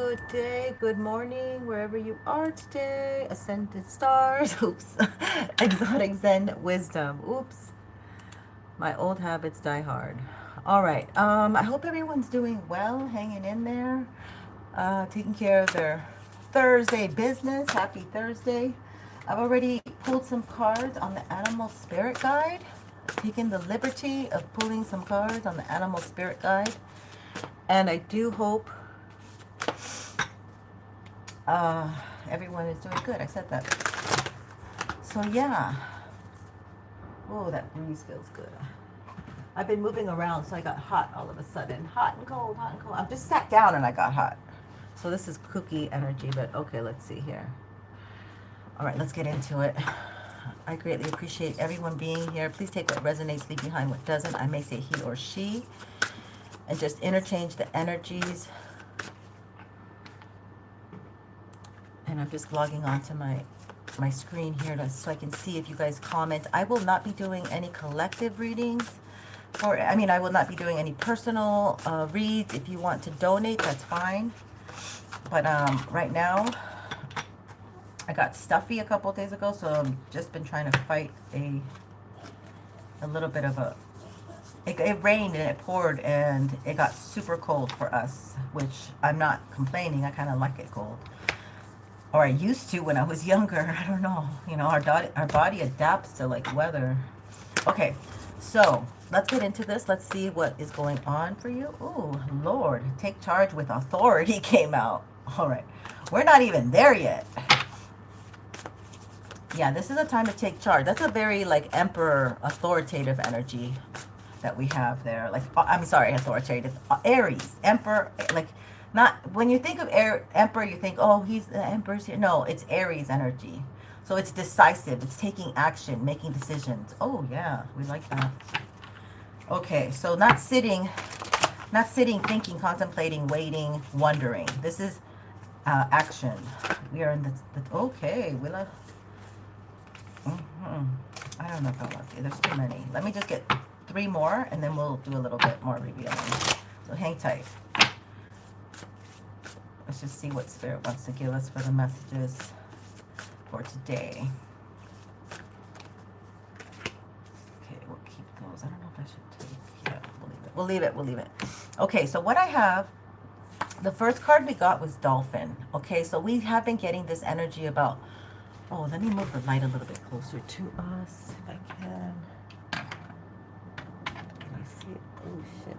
Good day, good morning, wherever you are today. Ascended stars. Oops. Exotic Zen wisdom. Oops. My old habits die hard. All right. I hope everyone's doing well, hanging in there, taking care of their Thursday business. Happy Thursday. I've already pulled some cards on the Animal Spirit Guide. Taken the liberty of pulling some cards on the Animal Spirit Guide. And I do hope uh, everyone is doing good. I said that. So yeah. Oh, that breeze feels good. I've been moving around, so I got hot all of a sudden. Hot and cold, hot and cold. I just sat down and I got hot. So this is cookie energy, but okay, let's see here. All right, let's get into it. I greatly appreciate everyone being here. Please take what resonates, leave behind what doesn't. I may say he or she. And just interchange the energies. And I'm just logging onto my screen here so I can see if you guys comment. I will not be doing any collective readings. I will not be doing any personal reads. If you want to donate, that's fine. But right now, I got stuffy a couple of days ago, so I've just been trying to fight a little bit of a... It rained and it poured and it got super cold for us, which I'm not complaining. I kind of like it cold. Or I used to when I was younger. I don't know. You know, our body adapts to like weather. Okay, so let's get into this. Let's see what is going on for you. Ooh, Lord, take charge with authority came out. All right, we're not even there yet. Yeah, this is a time to take charge. That's a very like emperor authoritative energy that we have there. Like, I'm sorry, authoritative. Aries, emperor, like, not, when you think of emperor, you think, oh, he's the emperor's here. No, it's Aries energy. So it's decisive. It's taking action, making decisions. Oh, yeah, we like that. Okay, so not sitting, thinking, contemplating, waiting, wondering. This is action. We are in the okay, we love, I don't know if I love you. There's too many. Let me just get 3 more, and then we'll do a little bit more revealing. So hang tight. Let's just see what Spirit wants to give us for the messages for today. Okay, we'll keep those. I don't know if I should take... Yeah, we'll leave it. We'll leave it. Okay, so what I have... The first card we got was Dolphin. Okay, so we have been getting this energy about... Oh, let me move the light a little bit closer to us, if I can. Can I see it? Oh, shit.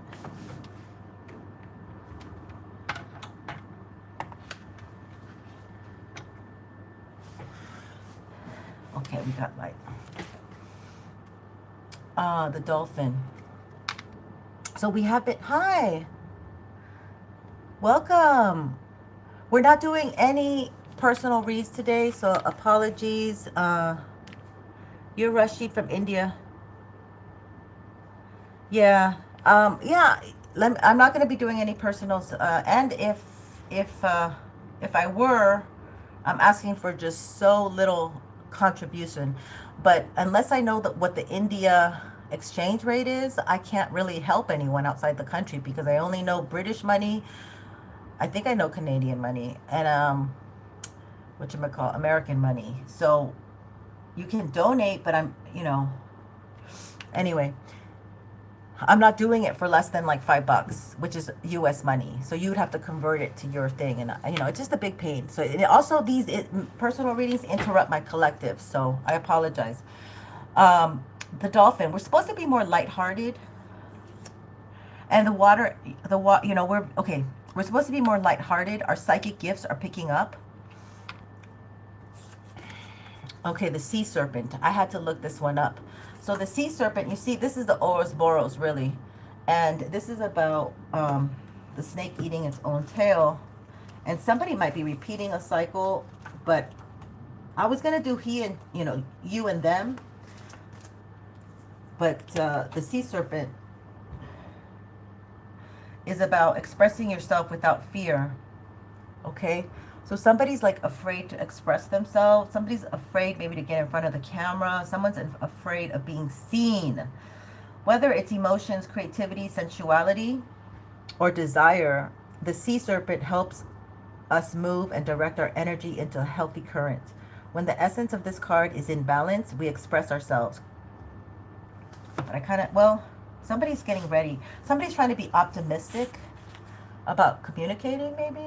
Okay, we got light. The Dolphin. So we have been... Hi! Welcome! We're not doing any personal reads today, so apologies. You're Rashid from India. Yeah. Yeah. I'm not going to be doing any personals. And if I were, I'm asking for just so little contribution. But unless I know what the India exchange rate is, I can't really help anyone outside the country because I only know British money. I think I know Canadian money and whatchamacallit, American money. So you can donate, but anyway, I'm not doing it for less than like $5, which is US money. So you'd have to convert it to your thing. And it's just a big pain. So also these personal readings interrupt my collective. So I apologize. The Dolphin, we're supposed to be more lighthearted. And we're supposed to be more lighthearted. Our psychic gifts are picking up. Okay, the sea serpent. I had to look this one up. So the sea serpent, you see, this is the Ouroboros, really. And this is about the snake eating its own tail. And somebody might be repeating a cycle, but I was going to do he and, you and them. But the sea serpent is about expressing yourself without fear. Okay? So somebody's like afraid to express themselves. Somebody's afraid maybe to get in front of the camera. Someone's afraid of being seen. Whether it's emotions, creativity, sensuality, or desire, the sea serpent helps us move and direct our energy into a healthy current. When the essence of this card is in balance, we express ourselves. But I kind of, well, somebody's getting ready. Somebody's trying to be optimistic about communicating, maybe.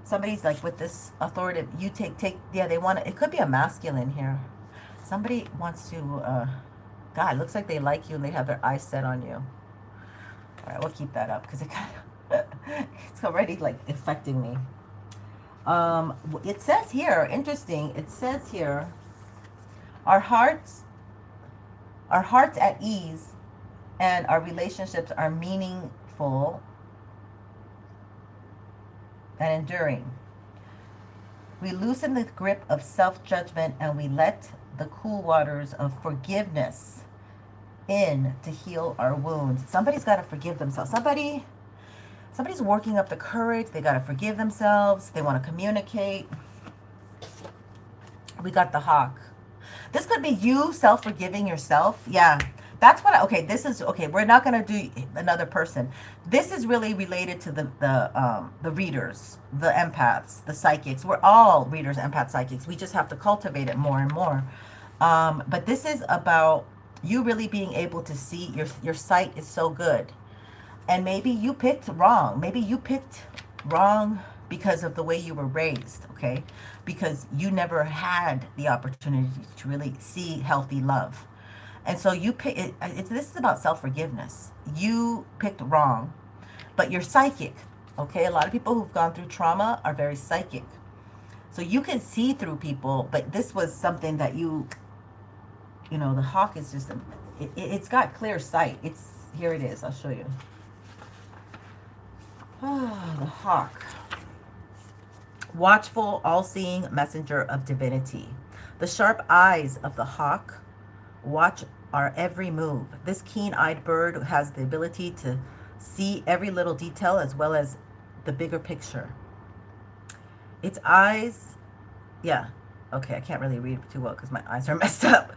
Somebody's like with this authoritative, you take, yeah, they want to, it could be a masculine here. Somebody wants to, God, it looks like they like you and they have their eyes set on you. All right, we'll keep that up because it kind of, it's already like affecting me. It says here, interesting, it says here, our hearts at ease and our relationships are meaningful and enduring. We loosen the grip of self-judgment and we let the cool waters of forgiveness in to heal our wounds. Somebody's got to forgive themselves. Somebody's working up the courage. They got to forgive themselves. They want to communicate. We got the hawk. This could be you self-forgiving yourself. Yeah, that's what okay, this is, okay, we're not going to do another person. This is really related to the readers, the empaths, the psychics. We're all readers, empaths, psychics. We just have to cultivate it more and more. But this is about you really being able to see, your sight is so good. And maybe you picked wrong. Maybe you picked wrong because of the way you were raised, okay? Because you never had the opportunity to really see healthy love. And so you pick, this is about self-forgiveness. You picked wrong, but you're psychic, okay? A lot of people who've gone through trauma are very psychic. So you can see through people, but this was something that you know, the hawk is just, it's got clear sight. Here it is, I'll show you. Oh, the hawk. Watchful, all-seeing messenger of divinity. The sharp eyes of the hawk watch our every move. This keen-eyed bird has the ability to see every little detail as well as the bigger picture. Its eyes, yeah, okay, I can't really read too well because my eyes are messed up.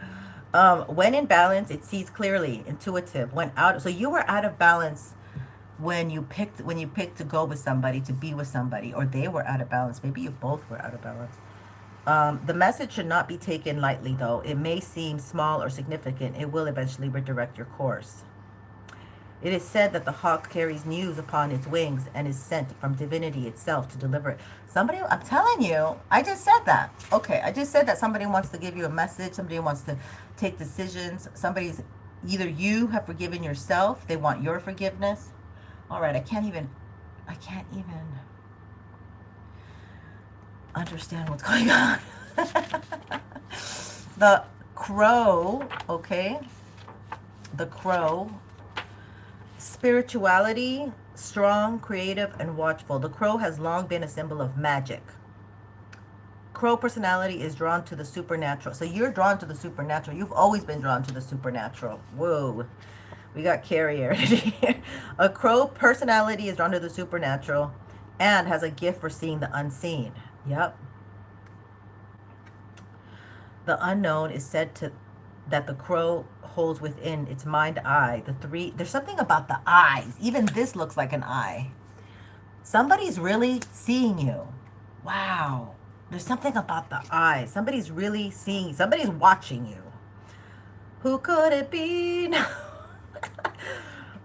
When in balance, it sees clearly, intuitive. When out, so you were out of balance when you picked to go with somebody, to be with somebody, or they were out of balance. Maybe you both were out of balance. The message should not be taken lightly, though. It may seem small or significant. It will eventually redirect your course. It is said that the hawk carries news upon its wings and is sent from divinity itself to deliver it. Somebody, I'm telling you, I just said that. Okay, I just said that somebody wants to give you a message. Somebody wants to take decisions. Somebody's, either you have forgiven yourself. They want your forgiveness. All right, I can't even understand what's going on. The crow, okay? The crow. Spirituality, strong, creative, and watchful. The crow has long been a symbol of magic. Crow personality is drawn to the supernatural. So you're drawn to the supernatural. You've always been drawn to the supernatural. Whoa. We got carrier. A crow personality is drawn to the supernatural and has a gift for seeing the unseen. Yep. The unknown is said to that the crow holds within its mind eye. There's something about the eyes. Even this looks like an eye. Somebody's really seeing you. Wow. There's something about the eyes. Somebody's really seeing, somebody's watching you. Who could it be?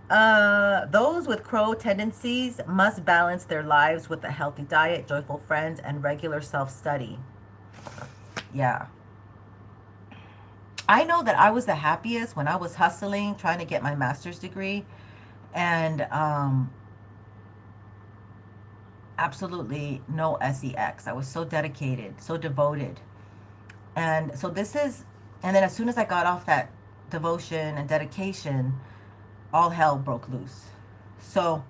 Those with crow tendencies must balance their lives with a healthy diet, joyful friends, and regular self-study. Yeah. I know that I was the happiest when I was hustling, trying to get my master's degree. And absolutely no sex. I was so dedicated, so devoted. And so this is, and then as soon as I got off that devotion and dedication, all hell broke loose. So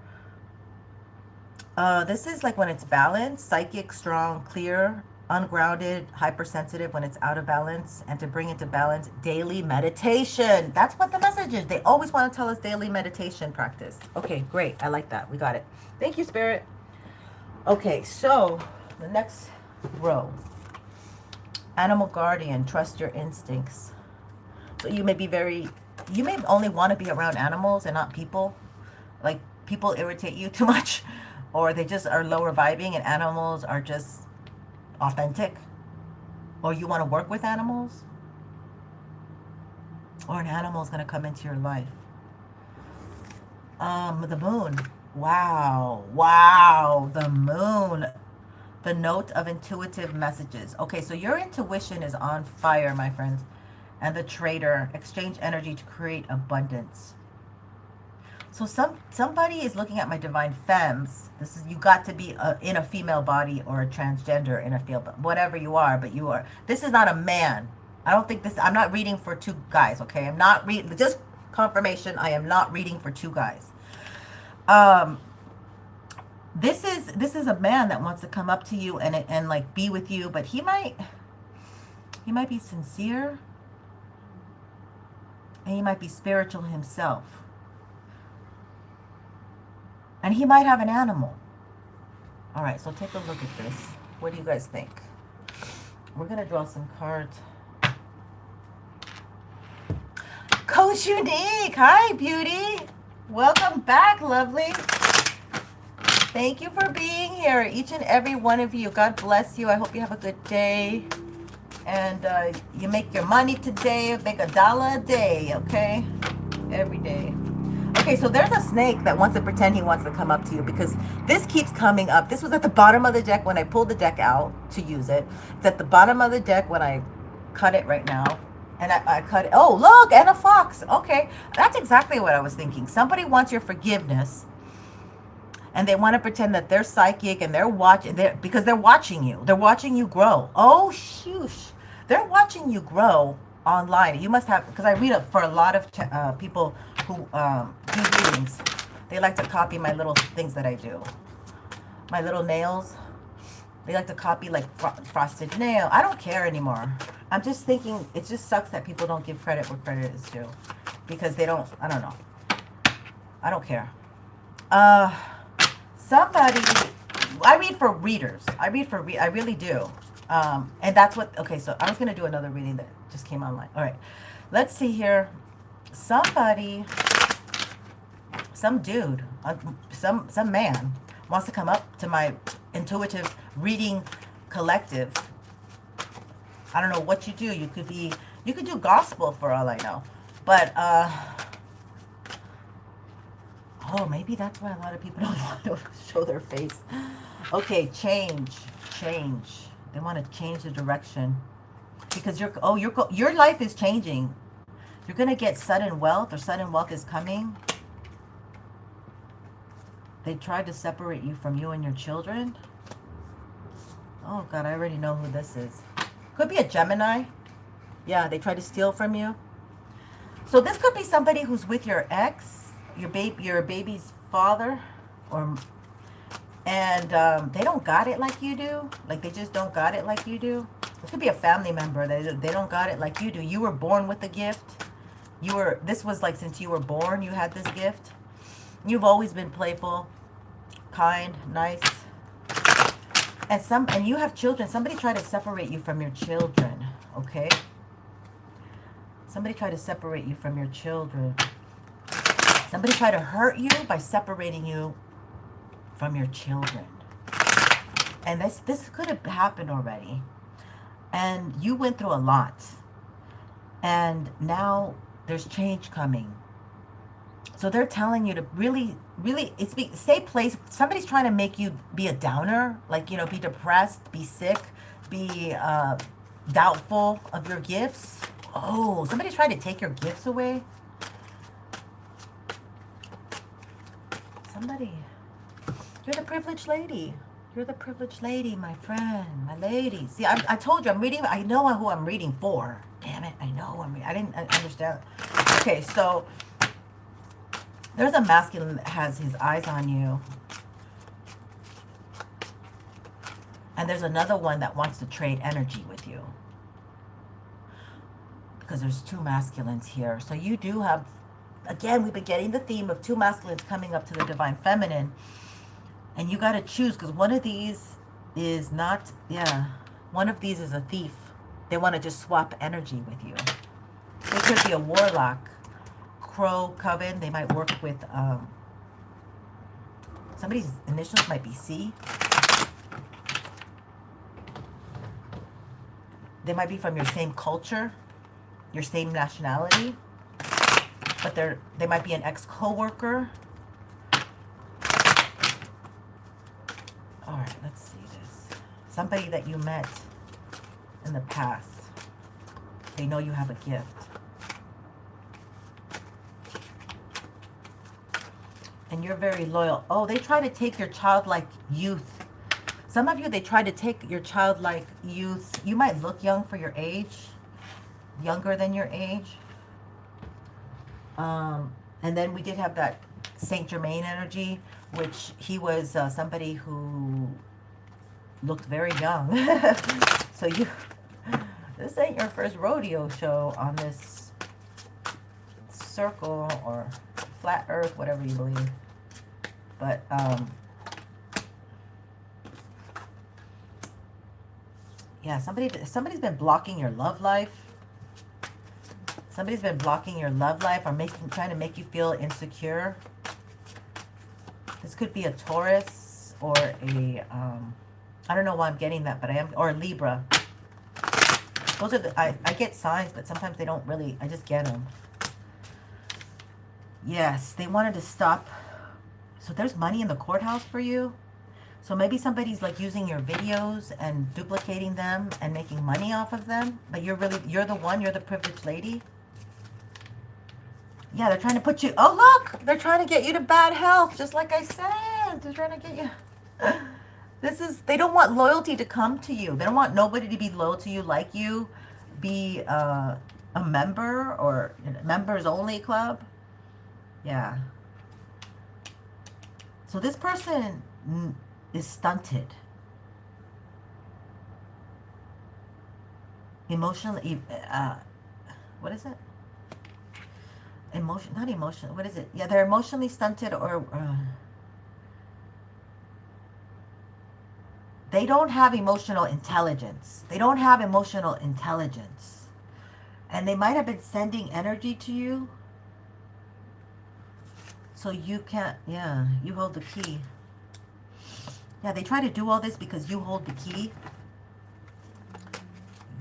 this is like when it's balanced, psychic, strong, clear, ungrounded, hypersensitive when it's out of balance, and to bring it to balance, daily meditation. That's what the message is. They always want to tell us daily meditation practice. Okay, great. I like that. We got it. Thank you, Spirit. Okay, so the next row. Animal guardian, trust your instincts. So you may be you may only want to be around animals and not people. Like, people irritate you too much. or they just are lower vibing and animals are just authentic, or you want to work with animals, or an animal is going to come into your life. The moon. Wow. Wow. The moon. The note of intuitive messages. Okay, so your intuition is on fire, my friends. And the trader. Exchange energy to create abundance. So somebody is looking at my divine femmes. This is, you got to be in a female body or a transgender in a field, whatever you are, but you are. This is not a man. I don't think this, I'm not reading for two guys, okay? I'm not reading, just confirmation, I am not reading for two guys. This is a man that wants to come up to you and like be with you, but he might be sincere, and he might be spiritual himself. And he might have an animal. All right, so take a look at this. What do you guys think? We're going to draw some cards. Coach Unique. Hi, beauty. Welcome back, lovely. Thank you for being here, each and every one of you. God bless you. I hope you have a good day. And you make your money today. Make $1 a day, okay? Every day. Okay, so there's a snake that wants to pretend he wants to come up to you, because this keeps coming up. This was at the bottom of the deck when I pulled the deck out to use it. It's at the bottom of the deck when I cut it right now. And I cut it. Oh, look, and a fox. Okay, that's exactly what I was thinking. Somebody wants your forgiveness, and they want to pretend that they're psychic, and they're watching, because they're watching you. They're watching you grow. Oh, shoosh. They're watching you grow online. You must have, because I read it for a lot of people who do readings. They like to copy my little things that I do. My little nails. They like to copy like frosted nail. I don't care anymore. I'm just thinking, it just sucks that people don't give credit where credit is due. Because they don't, I don't know. I don't care. Somebody, I read for readers. I really do. And that's what, okay, so I was going to do another reading that just came online. All right. Let's see here. Somebody, some dude, some man wants to come up to my intuitive reading collective. I don't know what you do. You could do gospel for all I know. But, oh, maybe that's why a lot of people don't want to show their face. Okay, change. They want to change the direction. Because your life is changing. You're going to get sudden wealth, or sudden wealth is coming. They tried to separate you from you and your children. Oh, God, I already know who this is. Could be a Gemini. Yeah, they tried to steal from you. So this could be somebody who's with your ex, your baby's father, and they don't got it like you do. Like, they just don't got it like you do. This could be a family member. They don't got it like you do. You were born with the gift. This was like since you were born, you had this gift. You've always been playful, kind, nice. And you have children. Somebody tried to separate you from your children, okay? Somebody tried to separate you from your children. Somebody tried to hurt you by separating you from your children. And this could have happened already. And you went through a lot. And now there's change coming. So they're telling you to really, stay placed. Somebody's trying to make you be a downer, like, you know, be depressed, be sick, be doubtful of your gifts. Oh, somebody's trying to take your gifts away. Somebody. You're the privileged lady. You're the privileged lady, my friend, my lady. See, I told you, I'm reading. I know who I'm reading for. Damn it, I know who I'm reading. I didn't understand. Okay, so there's a masculine that has his eyes on you. And there's another one that wants to trade energy with you. Because there's two masculines here. So you do have, again, we've been getting the theme of two masculines coming up to the divine feminine. And you got to choose, because one of these is not, one of these is a thief. They want to just swap energy with you. They could be a warlock, crow, coven. They might work with Somebody's initials might be C. They might be from your same culture, your same nationality, but they might be an ex-coworker. All right, let's see this. Somebody that you met in the past. They know you have a gift. And you're very loyal. Oh, they try to take your childlike youth. Some of you, they try to take your childlike youth. You might look young for your age, younger than your age. And then we did have that Saint Germain energy, which he was somebody who looked very young. So this ain't your first rodeo show on this circle or flat earth, whatever you believe. But yeah, somebody's been blocking your love life. Somebody's been blocking your love life or trying to make you feel insecure. This could be a Taurus or a I don't know why I'm getting that, but or a Libra. Those are I get signs, but sometimes they don't really, I just get them. Yes, they wanted to stop. So there's money in the courthouse for you. So maybe somebody's like using your videos and duplicating them and making money off of them. But you're the privileged lady. Yeah, they're trying to put you, oh look, they're trying to get you to bad health, just like I said. They're trying to get you. They don't want loyalty to come to you. They don't want nobody to be loyal to you, like you, be a member or members only club. Yeah. So this person is stunted. Emotionally, what is it? Not emotional. What is it? Yeah, they're emotionally stunted or they don't have emotional intelligence. They don't have emotional intelligence. And they might have been sending energy to you. So you can't, yeah, you hold the key. Yeah, they try to do all this because you hold the key.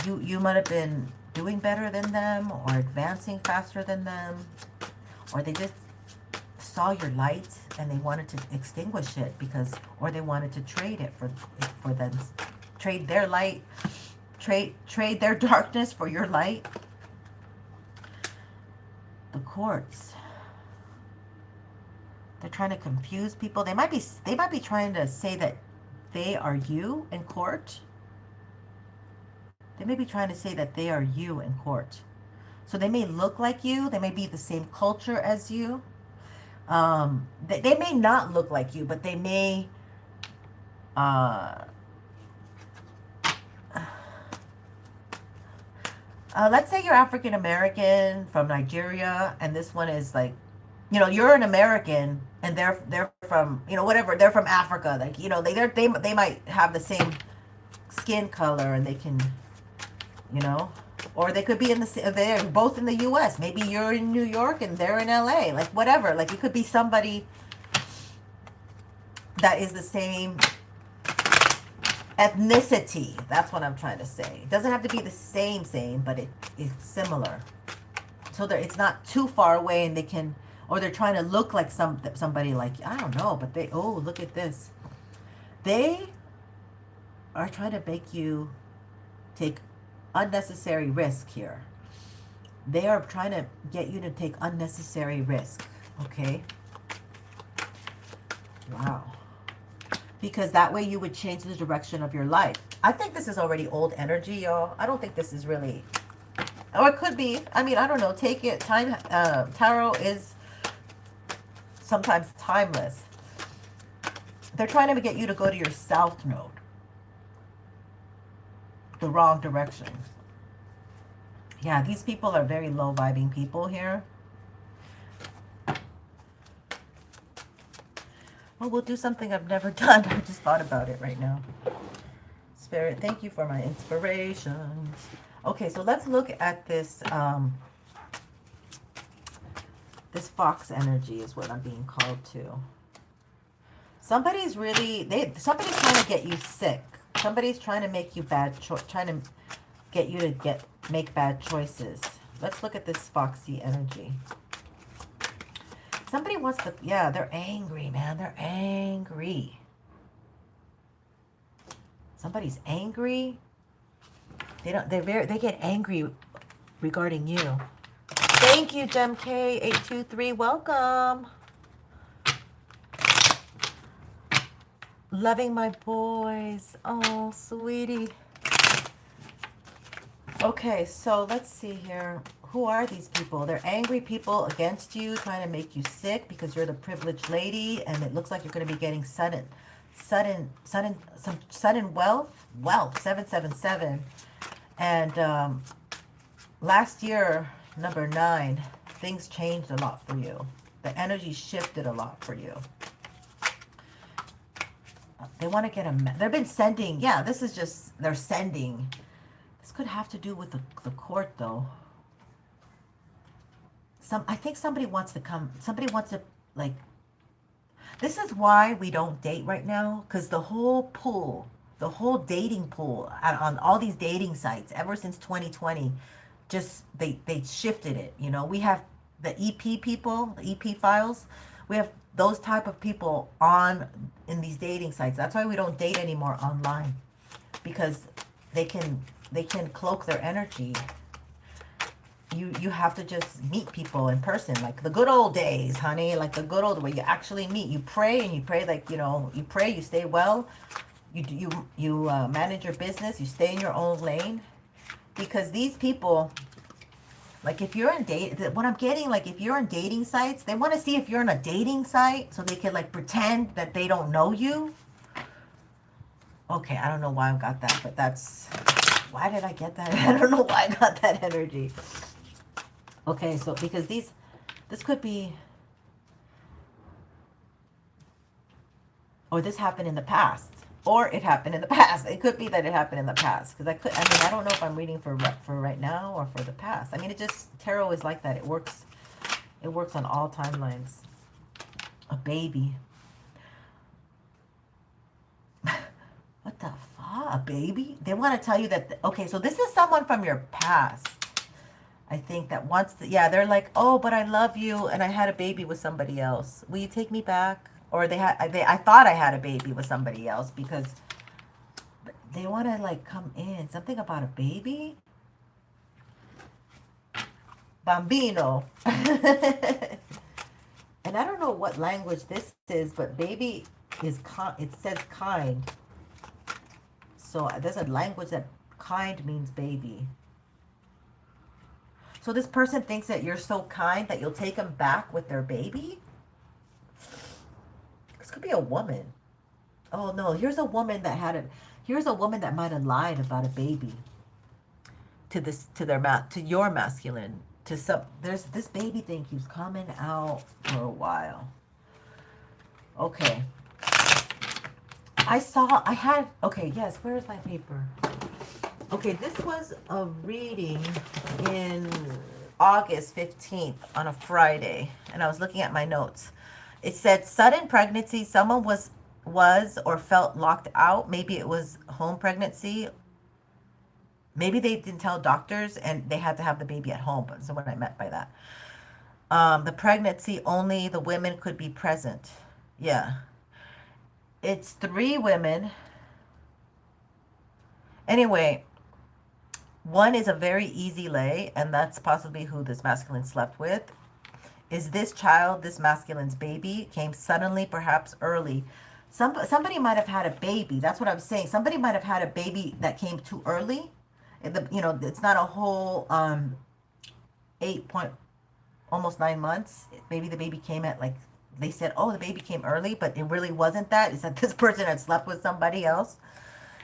You might have been doing better than them or advancing faster than them. Or they just saw your light and they wanted to extinguish it or they wanted to trade it for them. Trade their light, trade their darkness for your light. The courts. They're trying to confuse people. They might be trying to say that they are you in court. They may be trying to say that they are you in court. So they may look like you. They may be the same culture as you. They may not look like you, but they may let's say you're African American from Nigeria, and this one is like, you're an American and they're from, whatever, they're from Africa. Like, they might have the same skin color and they can, or they could be they're both in the US. Maybe you're in New York and they're in LA, like whatever. Like it could be somebody that is the same ethnicity. That's what I'm trying to say. It doesn't have to be the same, but it's similar. So it's not too far away and they can, or they're trying to look like somebody like, I don't know, but look at this. They are trying to make you take unnecessary risk here. They are trying to get you to take unnecessary risk, okay? Wow. Because that way you would change the direction of your life. I think this is already old energy, y'all. I don't think this is really, or it could be. I mean, I don't know. Take it. Tarot is sometimes timeless. They're trying to get you to go to your south node. The wrong direction. Yeah, these people are very low vibing people here. Well, we'll do something I've never done. I just thought about it right now. Spirit, thank you for my inspirations. Okay, so let's look at this. This fox energy is what I'm being called to. Somebody's really, somebody's trying to get you sick. Somebody's trying to make you trying to get you to make bad choices. Let's look at this Foxy energy. Somebody wants to, yeah, they're angry, man. They're angry. Somebody's angry. They get angry regarding you. Thank you, GemK823. Welcome. Loving my boys. Oh, sweetie. Okay, so let's see here. Who are these people? They're angry people against you, trying to make you sick because you're the privileged lady, and it looks like you're going to be getting sudden wealth. 777. And last year, number 9, things changed a lot for you. The energy shifted a lot for you. They want to get they've been sending, yeah, this is just, they're sending. This could have to do with the court, though. I think somebody wants to, like, this is why we don't date right now, because the whole dating pool on all these dating sites ever since 2020, just, they shifted it, you know. We have the EP people, the EP files. We have those type of people in these dating sites. That's why we don't date anymore online, because they can cloak their energy. You have to just meet people in person, like the good old days, honey, like the good old way you actually meet. You pray, and you pray, like, you know, you pray, you stay well, you manage your business, you stay in your own lane, because these people, like, if you're in what I'm getting, like, if you're in dating sites, they want to see if you're in a dating site so they can, like, pretend that they don't know you. Okay, I don't know why I got that, but why did I get that? I don't know why I got that energy. Okay, so because this could be, or this happened in the past, or it happened in the past. It could be that it happened in the past, because I don't know if I'm reading for right now or for the past. I mean, tarot is like that. It works on all timelines. A baby. What the fuck? A baby? They want to tell you that, okay, so this is someone from your past. I think that wants to, yeah, they're like, oh, but I love you, and I had a baby with somebody else. Will you take me back? Or I thought I had a baby with somebody else, because they want to, like, come in. Something about a baby? Bambino. And I don't know what language this is, but baby is, it says kind. So there's a language that kind means baby. So this person thinks that you're so kind that you'll take them back with their baby? This could be a woman. Oh no, here's a woman that might have lied about a baby to your masculine. There's this baby thing keeps coming out for a while. Okay. Okay, yes, where's my paper? Okay, this was a reading in August 15th on a Friday, and I was looking at my notes. It said sudden pregnancy. Someone was or felt locked out. Maybe it was home pregnancy. Maybe they didn't tell doctors and they had to have the baby at home. But that's what I meant by that. The pregnancy, only the women could be present. Yeah. It's 3 women. Anyway, one is a very easy lay, and that's possibly who this masculine slept with. Is this child, this masculine's baby, came suddenly, perhaps early. Somebody might have had a baby. That's what I'm saying. Somebody might have had a baby that came too early. It's not a whole almost 9 months. Maybe the baby came at, like, they said, oh, the baby came early, but it really wasn't that. It's that this person had slept with somebody else,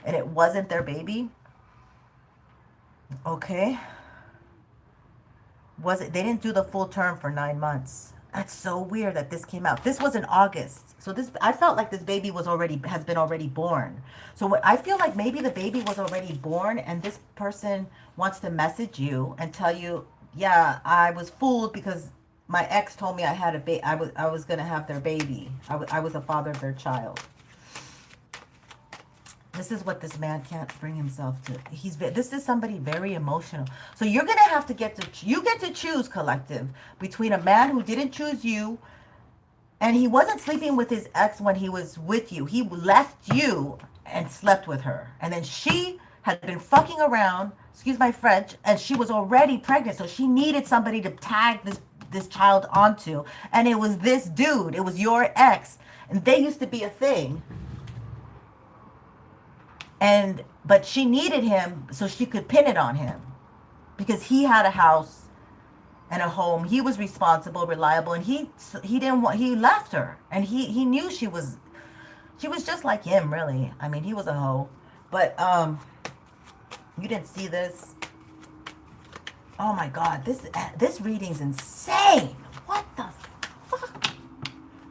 and it wasn't their baby. Okay. They didn't do the full term for 9 months. That's so weird that this came out. This was in August. So I felt like this baby has been already born. So I feel like maybe the baby was already born, and this person wants to message you and tell you, yeah, I was fooled because my ex told me I had I was gonna have their baby. I was the father of their child. This is what this man can't bring himself to. This is somebody very emotional. So you're gonna have to you get to choose, collective, between a man who didn't choose you, and he wasn't sleeping with his ex when he was with you. He left you and slept with her, and then she had been fucking around. Excuse my French, and she was already pregnant, so she needed somebody to tag this child onto, and it was this dude. It was your ex, and they used to be a thing. But she needed him so she could pin it on him, because he had a house and a home. He was responsible, reliable, and he left her, and he knew she was just like him, really. I mean, he was a hoe, but you didn't see this. Oh my God, this reading's insane. What the fuck?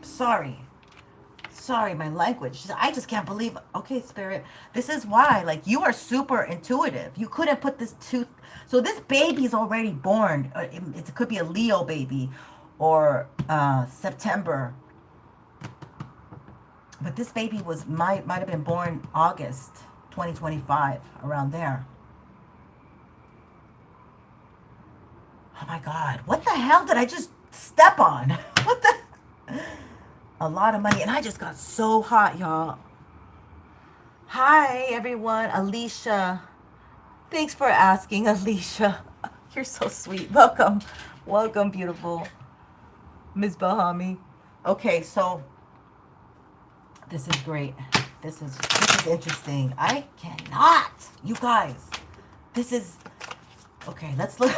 Sorry, my language. I just can't believe. Okay, Spirit, this is why. Like, you are super intuitive. You couldn't put this to. So this baby's already born. It could be a Leo baby, or September. But this baby might have been born August 2025, around there. Oh my God, what the hell did I just step on? What the? A lot of money, and I just got so hot, y'all. Hi, everyone. Alicia. Thanks for asking, Alicia. You're so sweet. Welcome. Welcome, beautiful Ms. Bahami. Okay, so this is great. This is interesting. I cannot. You guys. This is... Okay, let's look.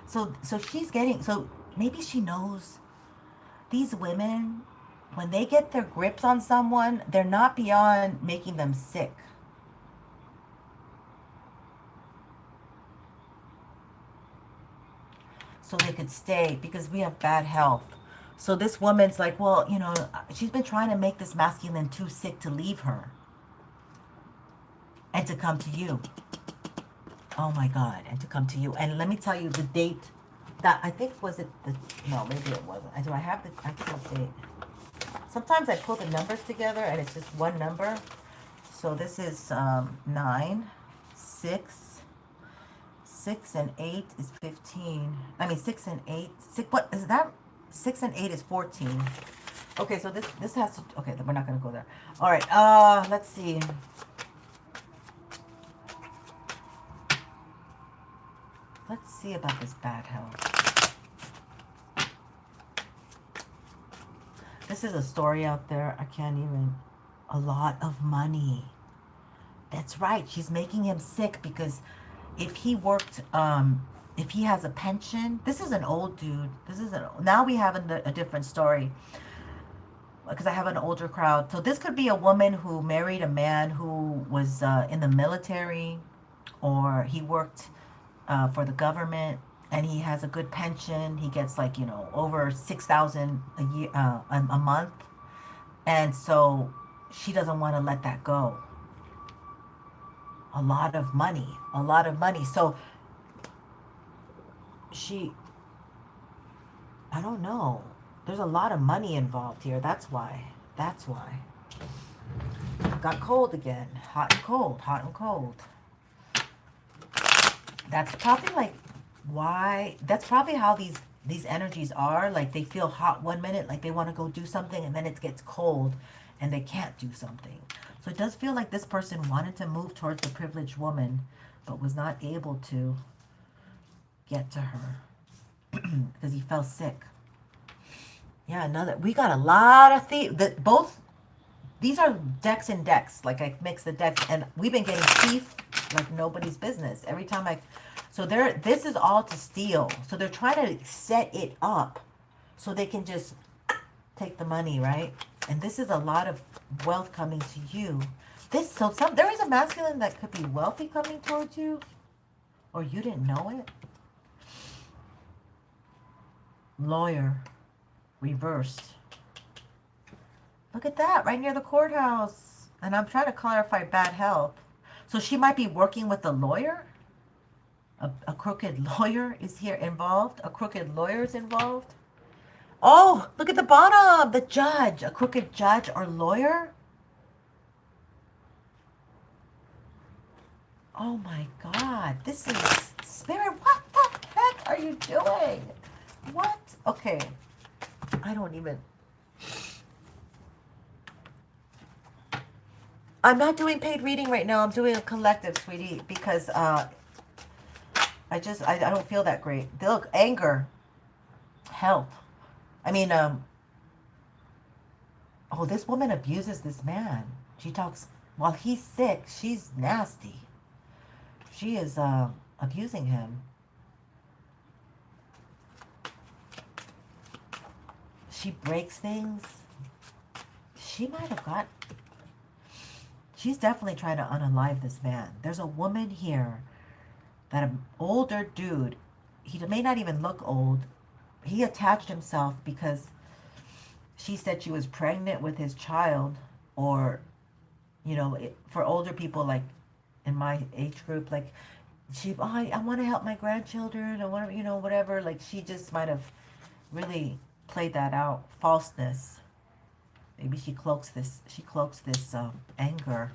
So she's getting... So maybe she knows... These women, when they get their grips on someone, they're not beyond making them sick. So they could stay, because we have bad health. So this woman's like, well, you know, she's been trying to make this masculine too sick to leave her and to come to you. Oh my God, and to come to you. And let me tell you the date. That, I think, was it the... No, maybe it wasn't. Do I have the actual date? Sometimes I pull the numbers together and it's just one number. So this is 9, 6. 6 and 8 is 15. I mean, 6 and 8. What is that? 6 and 8 is 14. Okay, so this has to... Okay, we're not going to go there. All right, let's see. Let's see about this bad health. This is a story out there. I can't even... A lot of money. That's right. She's making him sick, because if he worked... if he has a pension... This is an old dude. Now we have a different story, because I have an older crowd. So this could be a woman who married a man who was in the military, or he worked... for the government, and he has a good pension. He gets, like, you know, over $6,000 a year, a month, and so she doesn't want to let that go. A lot of money. So I don't know. There's a lot of money involved here. That's why. Got cold again. Hot and cold. That's probably like why. That's probably how these energies are. Like, they feel hot one minute, like they want to go do something, and then it gets cold and they can't do something. So it does feel like this person wanted to move towards the privileged woman, but was not able to get to her because he fell sick. Yeah, we got a lot of both. These are decks and decks. Like, I mix the decks, and we've been getting thief like nobody's business. Every time this is all to steal. So they're trying to set it up so they can just take the money, right? And this is a lot of wealth coming to you. There is a masculine that could be wealthy coming towards you, or you didn't know it. Lawyer, reversed. Look at that, right near the courthouse. And I'm trying to clarify bad health. So she might be working with a lawyer? A crooked lawyer is here involved. A crooked lawyer is involved. Oh, look at the bottom. The judge. A crooked judge or lawyer. Oh my God. This is Spirit. What the heck are you doing? What? Okay. I don't even. I'm not doing paid reading right now. I'm doing a collective, sweetie, because I don't feel that great. Look, anger, help. I mean, oh, this woman abuses this man. She talks while he's sick. She's nasty. She is abusing him. She breaks things. She might have got. She's definitely trying to unalive this man. There's a woman here that an older dude, he may not even look old. He attached himself because she said she was pregnant with his child, or, you know, for older people like in my age group, like I want to help my grandchildren, or whatever, you know, whatever. Like she just might have really played that out, falseness. Maybe she cloaks this anger.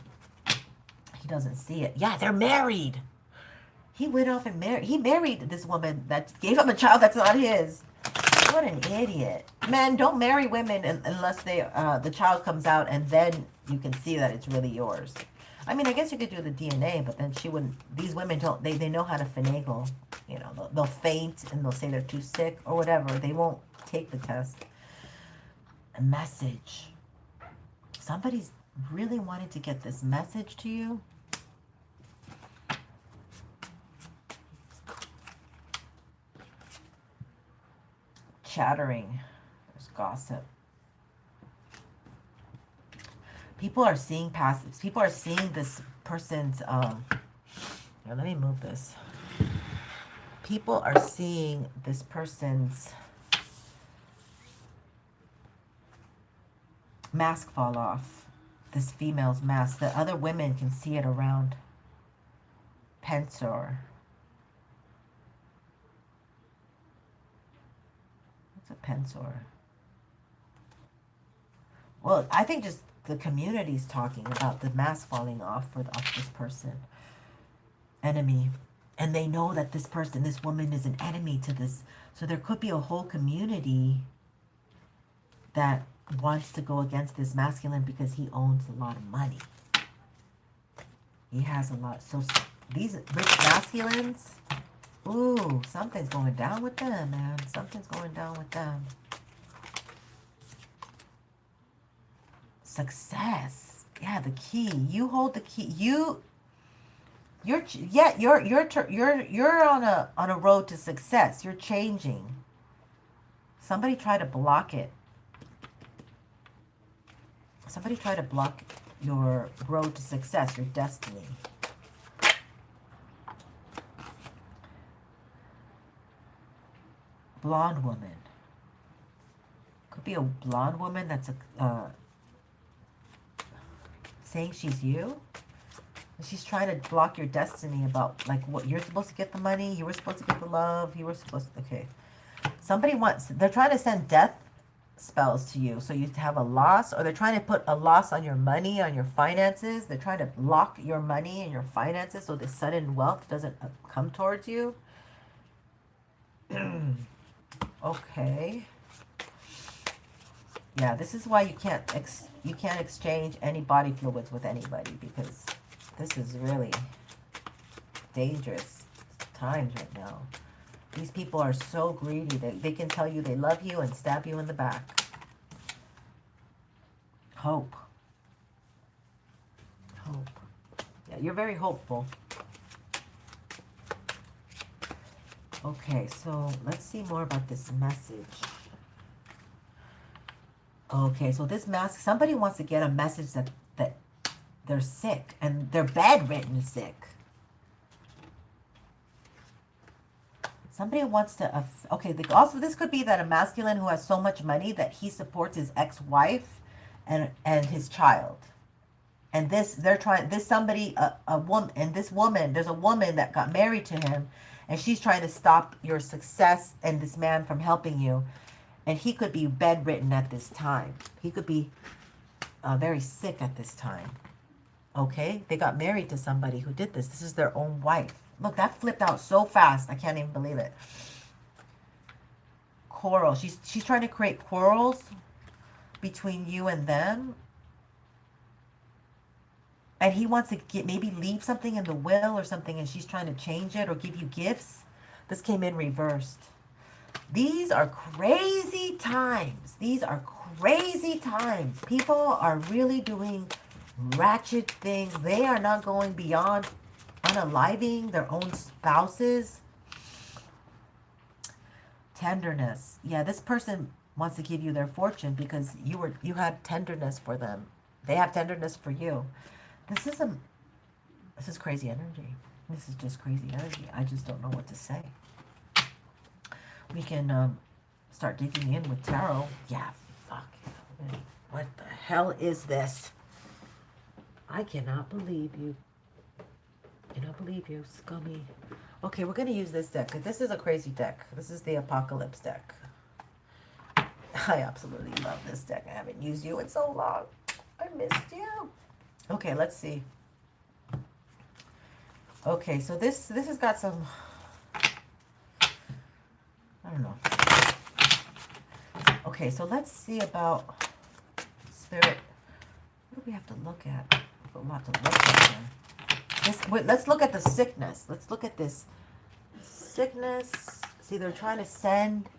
He doesn't see it. Yeah, they're married. He went off and married this woman that gave him a child that's not his. What an idiot. Man, don't marry women unless the child comes out and then you can see that it's really yours. I mean, I guess you could do the DNA, but then she wouldn't. These women don't, they know how to finagle. You know, they'll faint and they'll say they're too sick or whatever. They won't take the test. A message. Somebody's really wanting to get this message to you. Chattering. There's gossip. People are seeing passives. People are seeing this person's here, let me move this. People are seeing this person's mask fall off. This female's mask. The other women can see it around. Pensor. What's a pensor? Well, I think just the community's talking about the mask falling off off this person. Enemy. And they know that this person, this woman, is an enemy to this. So there could be a whole community that wants to go against this masculine because he owns a lot of money. He has a lot. So these rich masculines, ooh, something's going down with them, man. Something's going down with them. Success. Yeah, the key. You hold the key. You're on a road to success. You're changing. Somebody tried to block it. Somebody try to block your road to success, your destiny. Blonde woman. Could be a blonde woman that's saying she's you. She's trying to block your destiny about, like, what you're supposed to get the money, you were supposed to get the love, you were supposed to, okay. Somebody they're trying to send death spells to you, so you have a loss, or they're trying to put a loss on your money, on your finances. They're trying to lock your money and your finances so the sudden wealth doesn't come towards you. Okay. Yeah, this is why you can't exchange any body fluids with anybody, because this is really dangerous times right now. These people are so greedy that they can tell you they love you and stab you in the back. Hope. Hope. Yeah, you're very hopeful. Okay, so let's see more about this message. Okay, so this mask, somebody wants to get a message that they're sick and they're bedridden sick. Somebody wants to, okay, also this could be that a masculine who has so much money that he supports his ex-wife and his child. And this, they're trying, this somebody, a woman, and this woman, there's a woman that got married to him, And she's trying to stop your success and this man from helping you. And he could be bedridden at this time. He could be very sick at this time. Okay? They got married to somebody who did this. This is their own wife. Look, that flipped out so fast. I can't even believe it. Quarrel. She's trying to create quarrels between you and them. And he wants to maybe leave something in the will or something, and she's trying to change it or give you gifts. This came in reversed. These are crazy times. These are crazy times. People are really doing ratchet things. They are not going beyond unaliving their own spouses. Tenderness. Yeah, this person wants to give you their fortune because you had tenderness for them. They have tenderness for you. This is crazy energy. This is just crazy energy. I just don't know what to say. We can start digging in with tarot. Yeah, fuck. What the hell is this? I cannot believe you. Cannot believe you, scummy. Okay, we're going to use this deck. This is a crazy deck. This is the Apocalypse deck. I absolutely love this deck. I haven't used you in so long. I missed you. Okay, let's see. Okay, so this has got some, I don't know. Okay, so let's see about spirit. What do we have to look at? A lot to look at here. Wait, let's look at the sickness. Let's look at this sickness. See, they're trying to send,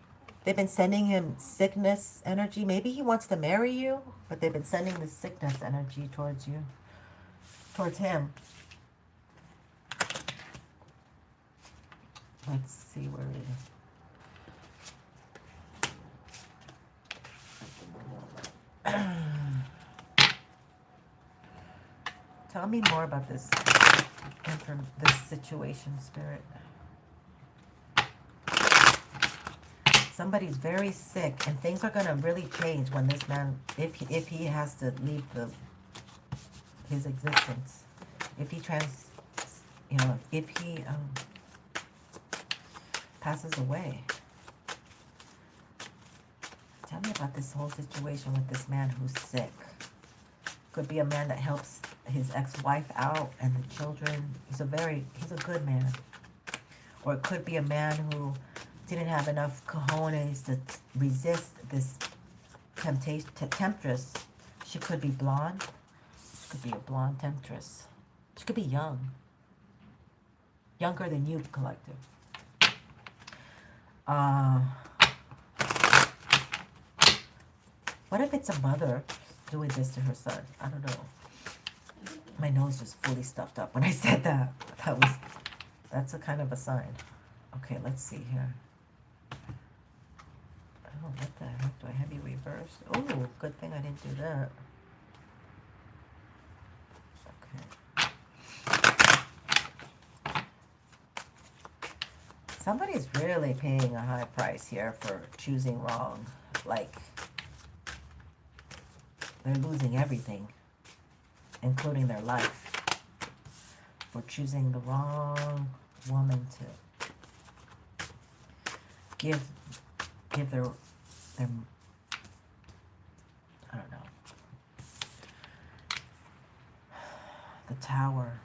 they've been sending him sickness energy. Maybe he wants to marry you, but they've been sending this sickness energy towards you. Towards him. Let's see where it is. Tell me more about this situation, Spirit. Somebody's very sick, and things are gonna really change when this man, if he has to leave his existence, if he passes away. Tell me about this whole situation with this man who's sick. Could be a man that helps his ex-wife out and the children. He's a good man. Or it could be a man who didn't have enough cojones to resist this temptress. She could be blonde. She could be a blonde temptress. She could be young. Younger than you, collective. What if it's a mother doing this to her son? I don't know. My nose just fully stuffed up when I said that. That's a kind of a sign. Okay, let's see here. Oh, what the heck? Do I have you reversed? Oh, good thing I didn't do that. Okay. Somebody's really paying a high price here for choosing wrong. Like, they're losing everything, including their life, for choosing the wrong woman to give their I don't know. The tower.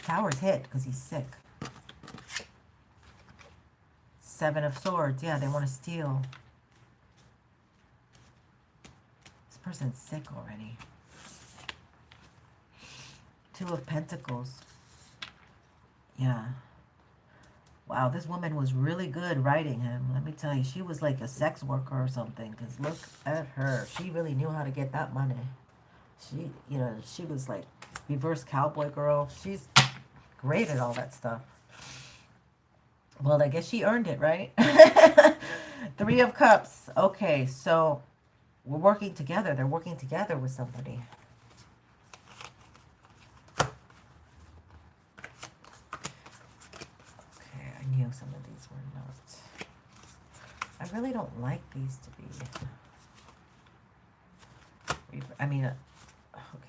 Tower's hit because he's sick. Seven of Swords. Yeah, they want to steal. This person's sick already. Two of Pentacles. Yeah. Wow, this woman was really good writing him. Let me tell you, she was like a sex worker or something. Because look at her. She really knew how to get that money. She was like reverse cowboy girl. She's great at all that stuff. Well, I guess she earned it, right? Three of Cups. Okay, so we're working together. They're working together with somebody. Some of these were not. I really don't like these to be. I mean, okay,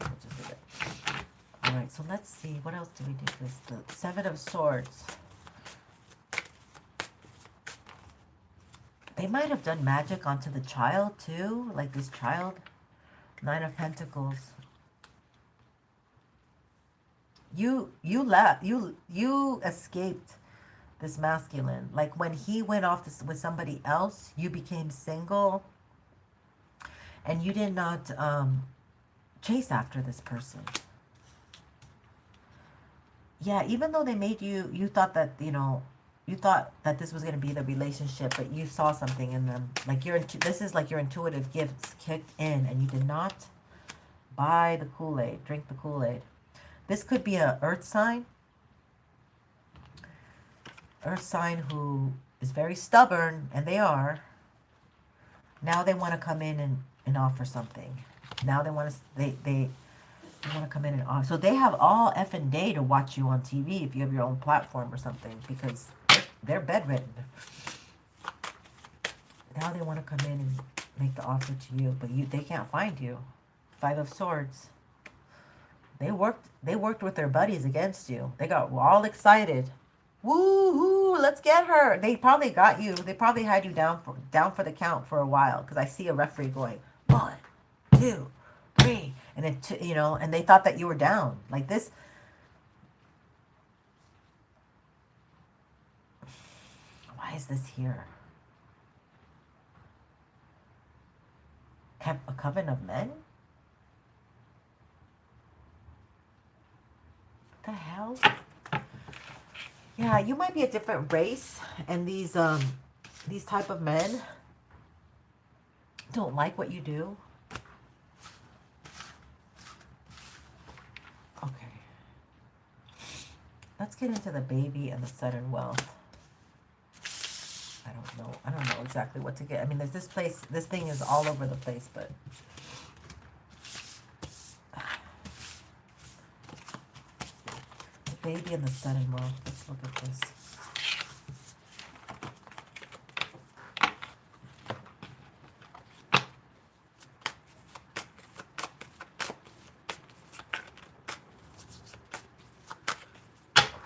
we'll just do it. All right, so let's see. What else do we do? The Seven of Swords. They might have done magic onto the child too, like this child. Nine of Pentacles. You escaped this masculine. Like when he went off with somebody else, you became single, and you did not chase after this person. Yeah, even though they made you, you thought that, you know, you thought that this was going to be the relationship, but you saw something in them. Like this is like your intuitive gifts kicked in, and you did not buy the Kool-Aid, drink the Kool-Aid. This could be a earth sign. Earth sign who is very stubborn, and they are. Now they want to come in and offer something. Now they want to, they want to come in and offer. So they have all effing day to watch you on TV if you have your own platform or something, because they're bedridden. Now they want to come in and make the offer to you, but they can't find you. Five of Swords. They worked with their buddies against you. They got all excited. Woo-hoo, let's get her. They probably got you. They probably had you down for the count for a while, because I see a referee going 1, 2, 3, and it, you know, and they thought that you were down like this. Why is this here? A coven of men? What the hell? Yeah, you might be a different race, and these type of men don't like what you do. Okay. Let's get into the baby and the sudden wealth. I don't know exactly what to get. I mean, there's this thing is all over the place, but the baby and the sudden wealth. Let's look at this.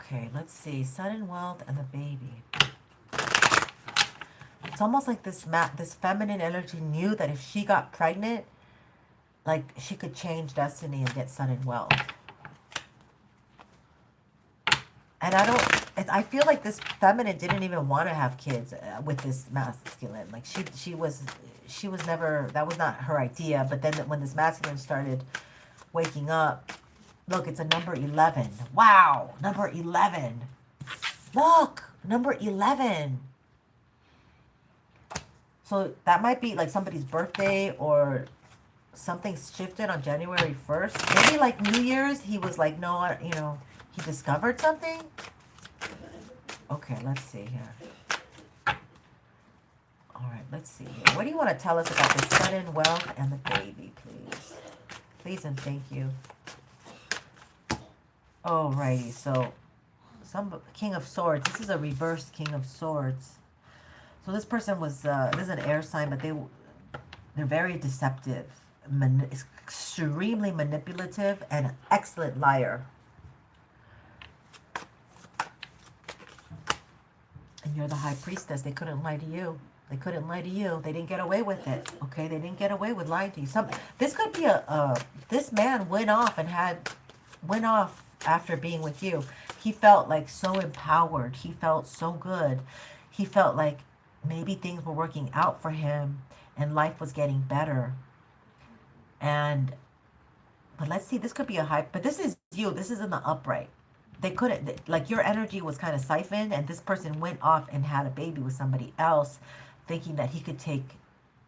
Okay, let's see. Sudden wealth and the baby. It's almost like this feminine energy knew that if she got pregnant, like she could change destiny and get sudden wealth. And I feel like this feminine didn't even want to have kids with this masculine. Like she was never, that was not her idea. But then when this masculine started waking up, look, it's a number 11. Wow, number 11. Look, number 11. So that might be like somebody's birthday, or something's shifted on January 1st. Maybe like New Year's, he was like, no, you know, he discovered something. Okay, let's see here. All right, let's see here. What do you want to tell us about the sudden wealth and the baby, please? Please and thank you. Alrighty, so King of Swords. This is a reverse King of Swords. So this person was, this is an air sign, but they're very deceptive, extremely manipulative, and an excellent liar. And you're the High Priestess. They couldn't lie to you. They couldn't lie to you. They didn't get away with it. Okay, they didn't get away with lying to you. This could be this man went off after being with you. He felt like so empowered. He felt so good. He felt like maybe things were working out for him and life was getting better. But let's see, this could be but this is you. This is in the upright. They couldn't, like, your energy was kind of siphoned, and this person went off and had a baby with somebody else, thinking that he could take,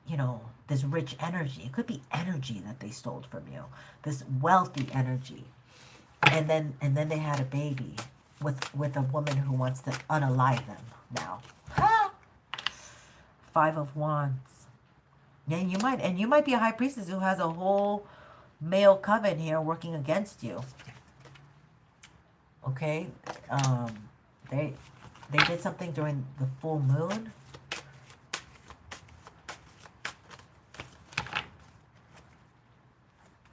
you know, this rich energy. It could be energy that they stole from you, this wealthy energy. And then they had a baby with a woman who wants to unalive them now. Ha! Five of Wands. And you might be a High Priestess who has a whole male coven here working against you. Okay, they did something during the full moon.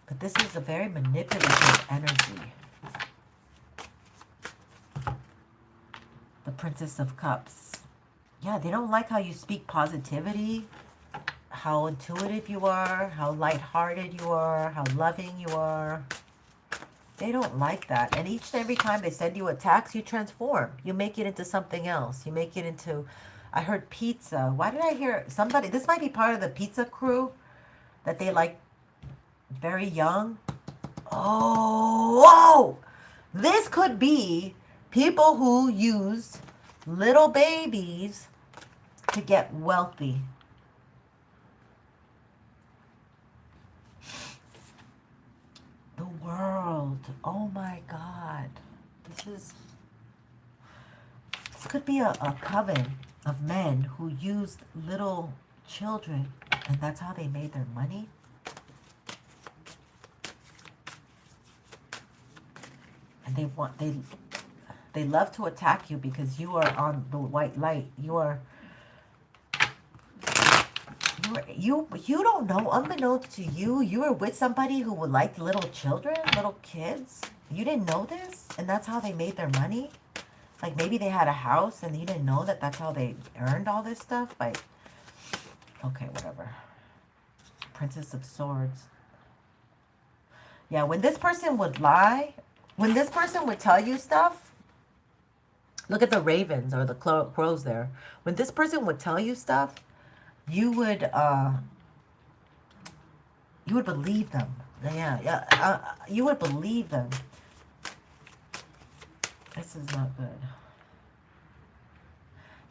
But this is a very manipulative energy. The Princess of Cups. Yeah, they don't like how you speak positivity, how intuitive you are, how lighthearted you are, how loving you are. They don't like that. And each and every time they send you a text, you transform. You make it into something else. You make it into, I heard pizza. Why did I hear somebody, this might be part of the pizza crew, that they like very young. Oh, whoa! This could be people who use little babies to get wealthy. The world. Oh my God. This could be a coven of men who used little children, and that's how they made their money. And they love to attack you because you are on the white light. You don't know, unbeknownst to you, you were with somebody who would like little children, little kids. You didn't know this, and that's how they made their money. Like maybe they had a house and you didn't know that that's how they earned all this stuff by, okay, whatever. Princess of Swords. Yeah, when this person would lie, when this person would tell you stuff, look at the ravens or the crows there. When this person would tell you stuff, you would believe them. You would believe them. This is not good.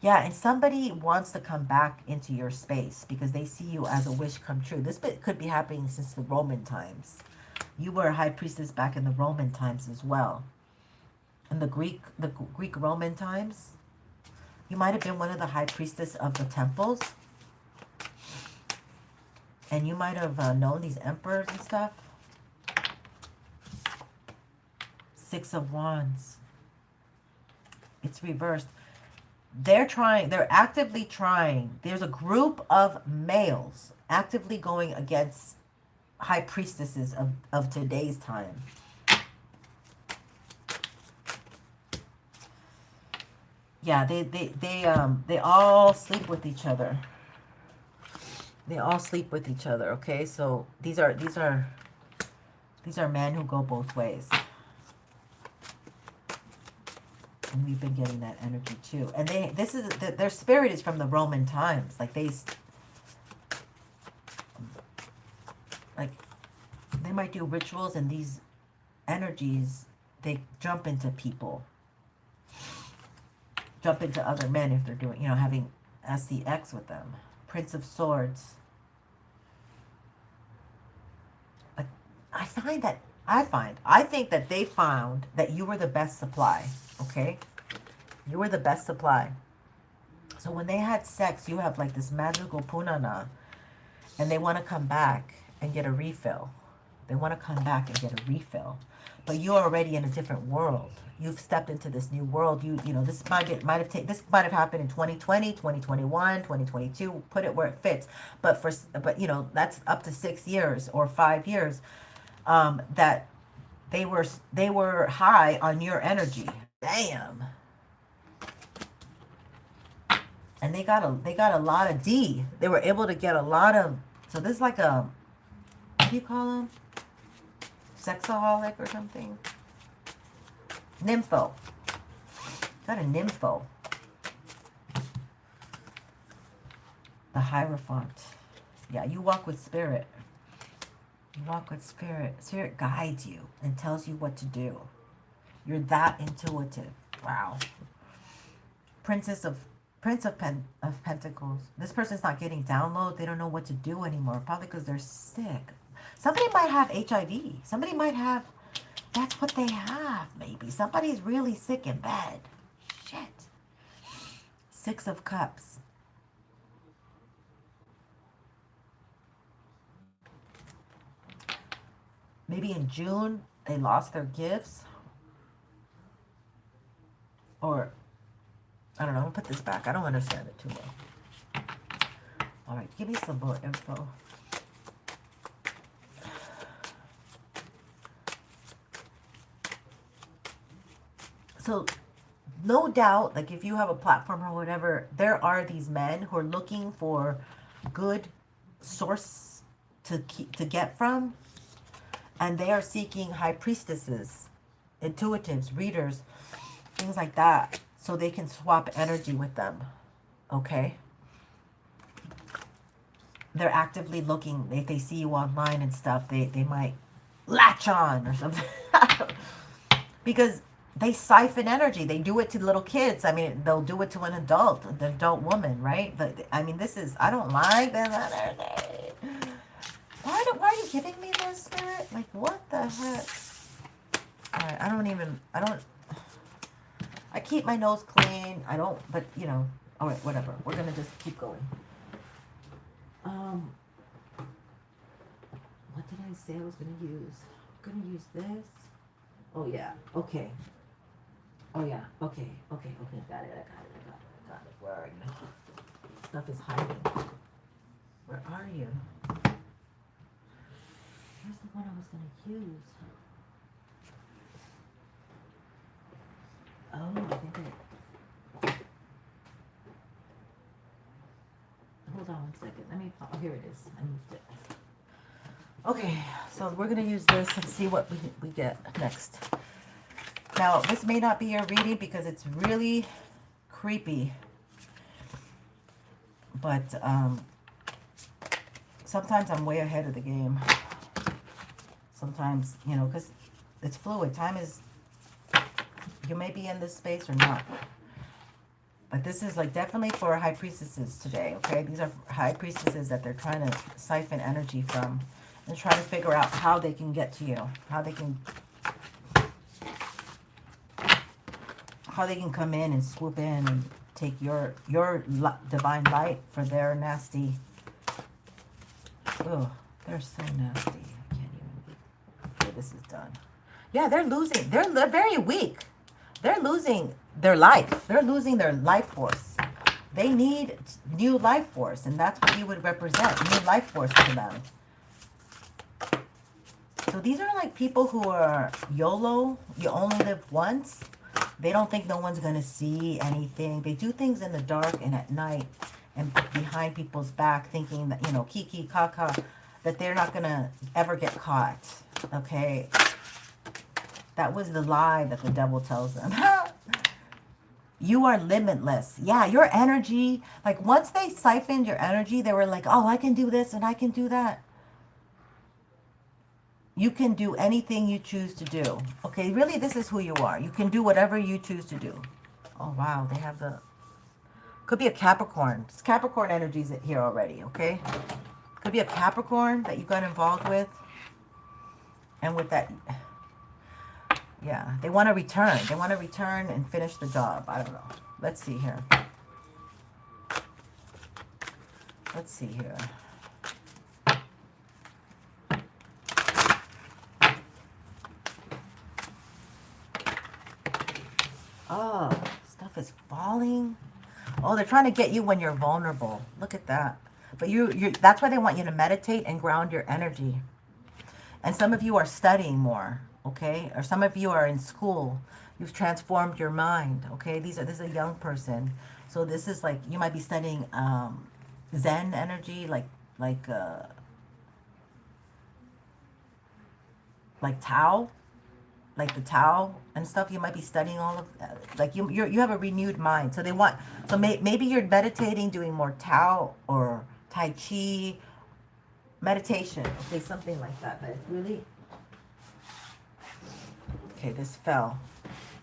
Yeah, and somebody wants to come back into your space because they see you as a wish come true. This could be happening since the Roman times. You were a high priestess back in the Roman times as well. In the Greek Roman times, you might have been one of the high priestess of the temples. And you might have known these emperors and stuff. Six of Wands. It's reversed. They're actively trying. There's a group of males actively going against high priestesses of today's time. Yeah, they all sleep with each other. They all sleep with each other, okay? So these are men who go both ways. And we've been getting that energy too. And their spirit is from the Roman times. Like they might do rituals, and these energies, they jump into people. Jump into other men if they're doing, having SCX with them. Prince of Swords. I think that they found that you were the best supply, okay? You were the best supply. So when they had sex, you have like this magical punana, and they want to come back and get a refill. They want to come back and get a refill. But you're already in a different world. You've stepped into this new world. This might have happened in 2020, 2021, 2022. Put it where it fits. But that's up to 6 years or 5 years. That they were high on your energy. Damn. And they got a lot of D. They were able to get a lot of. So this is like a, what do you call them? Sexaholic or something. Nympho. Got a nympho. The Hierophant. Yeah, you walk with spirit. You walk with spirit. Spirit guides you and tells you what to do. You're that intuitive. Wow. Prince of Pentacles. This person's not getting download. They don't know what to do anymore. Probably because they're sick. Somebody might have HIV. Somebody might have... That's what they have, maybe. Somebody's really sick in bed. Shit. Six of Cups. Maybe in June, they lost their gifts. Or, I don't know. I'm going to put this back. I don't understand it too well. All right. Give me some more info. So no doubt, like if you have a platform or whatever, there are these men who are looking for good source to get from, and they are seeking high priestesses, intuitives, readers, things like that, so they can swap energy with them. Okay? They're actively looking. If they see you online and stuff, they might latch on or something. Because they siphon energy. They do it to little kids. I mean, they'll do it to an adult woman, right? But I mean, this is, I don't like this energy. Why are you giving me this, Spirit? Like, what the heck? All right, I keep my nose clean. But, you know, all right, whatever. We're going to just keep going. What did I say I was going to use? I'm going to use this. Oh, yeah. Okay. Oh, yeah. Okay. Got it. Where are you? Stuff is hiding. Where are you? Here's the one I was going to use. Oh, I think hold on one second. Oh, here it is. I moved it. Okay, so we're going to use this and see what we get next. Now, this may not be your reading because it's really creepy. But sometimes I'm way ahead of the game. Sometimes, you know, because it's fluid. Time is, you may be in this space or not. But this is like definitely for high priestesses today, okay? These are high priestesses that they're trying to siphon energy from and try to figure out how they can get to you, how they can come in and swoop in and take your divine light for their nasty. Oh, they're so nasty. I can't even believe this is done. Yeah, they're losing. They're very weak. They're losing their life. They're losing their life force. They need new life force, and that's what you would represent, new life force to them. So these are like people who are YOLO, you only live once. They don't think no one's going to see anything. They do things in the dark and at night and behind people's back thinking that, you know, kiki, kaka, that they're not going to ever get caught. Okay? That was the lie that the devil tells them. You are limitless. Yeah, your energy, like once they siphoned your energy, they were like, oh, I can do this and I can do that. You can do anything you choose to do. Okay, really, this is who you are. You can do whatever you choose to do. Oh, wow, they have the... Could be a Capricorn. It's Capricorn energies here already, okay? Could be a Capricorn that you got involved with. And with that... Yeah, they want to return. They want to return and finish the job. I don't know. Let's see here. Let's see here. Oh, stuff is falling. Oh, they're trying to get you when you're vulnerable. Look at that. But that's why they want you to meditate and ground your energy. And some of you are studying more, okay? Or some of you are in school. You've transformed your mind, okay? This is a young person. So this is like, you might be studying Zen energy, like Tao. Like the Tao and stuff, you might be studying all of that. Like you have a renewed mind. So they want, so maybe you're meditating, doing more Tao or Tai Chi, meditation. Okay, something like that. But it's really, okay, this fell.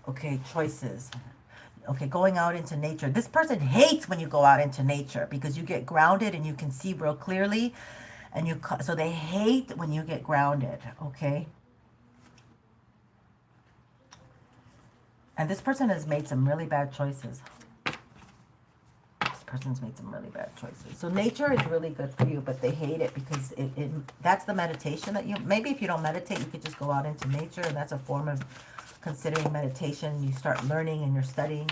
Okay, choices. Okay, going out into nature. This person hates when you go out into nature because you get grounded and you can see real clearly. And so they hate when you get grounded, okay? And this person has made some really bad choices. This person's made some really bad choices. So nature is really good for you, but they hate it because that's the meditation that maybe if you don't meditate, you could just go out into nature. And that's a form of considering meditation. You start learning and you're studying.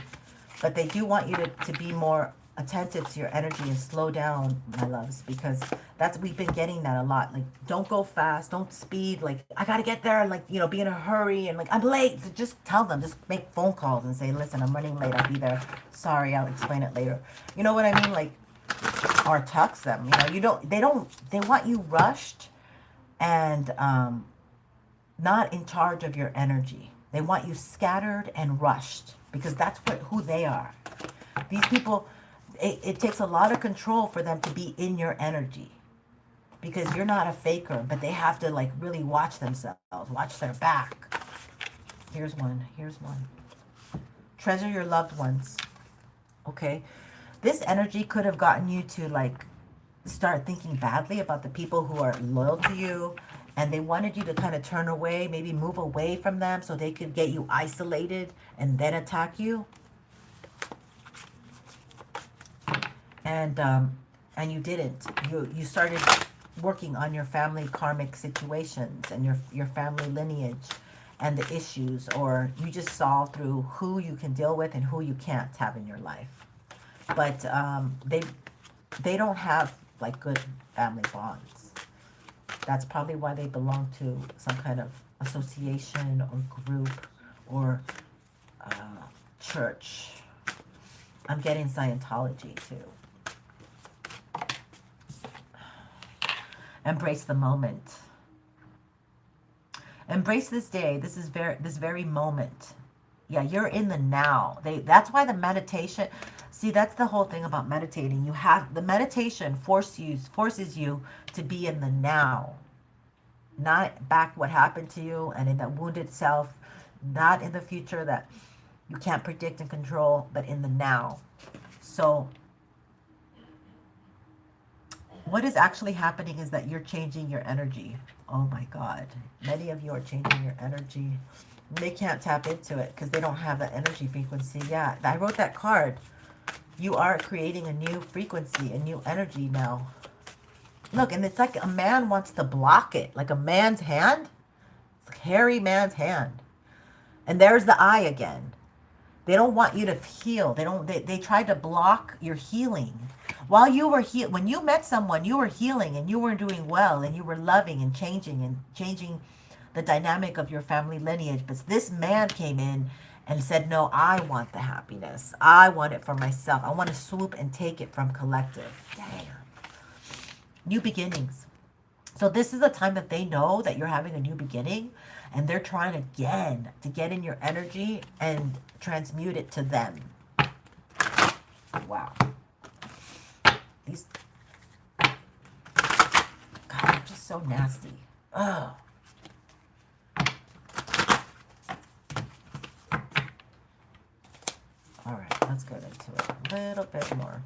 But they do want you to be more attentive to your energy and slow down, my loves, because we've been getting that a lot. Like, don't go fast, don't speed. Like, I gotta get there, and like, you know, be in a hurry, and like, I'm late. Just tell them, just make phone calls and say, listen, I'm running late. I'll be there. Sorry, I'll explain it later. You know what I mean? Like, or text them. You know, they want you rushed and not in charge of your energy. They want you scattered and rushed because that's who they are. These people, it takes a lot of control for them to be in your energy because you're not a faker, but they have to like really watch themselves, watch their back. Here's one. Treasure your loved ones. Okay? This energy could have gotten you to like start thinking badly about the people who are loyal to you, and they wanted you to kind of turn away, maybe move away from them so they could get you isolated and then attack you. And you didn't. You started working on your family karmic situations and your family lineage and the issues, or you just saw through who you can deal with and who you can't have in your life. But they don't have like good family bonds. That's probably why they belong to some kind of association or group or church. I'm getting Scientology too. Embrace the moment. Embrace this day. This very moment. Yeah, you're in the now. That's why the meditation. See, that's the whole thing about meditating. You have the meditation forces you to be in the now, not back what happened to you and in that wounded self, not in the future that you can't predict and control, but in the now. So what is actually happening is that you're changing your energy. Oh my God. Many of you are changing your energy. They can't tap into it because they don't have that energy frequency. Yeah, I wrote that card. You are creating a new frequency, a new energy now. Look, and it's like a man wants to block it. Like a man's hand. It's like a hairy man's hand. And there's the eye again. They don't want you to heal. They tried to block your healing. While you were when you met someone, you were healing and you were doing well and you were loving and changing the dynamic of your family lineage. But this man came in and said, no, I want the happiness. I want it for myself. I want to swoop and take it from collective. Damn. New beginnings. So this is a time that they know that you're having a new beginning, and they're trying again to get in your energy and transmute it to them. Wow. These, God, they're just so nasty. Ugh. All right, let's get into it a little bit more.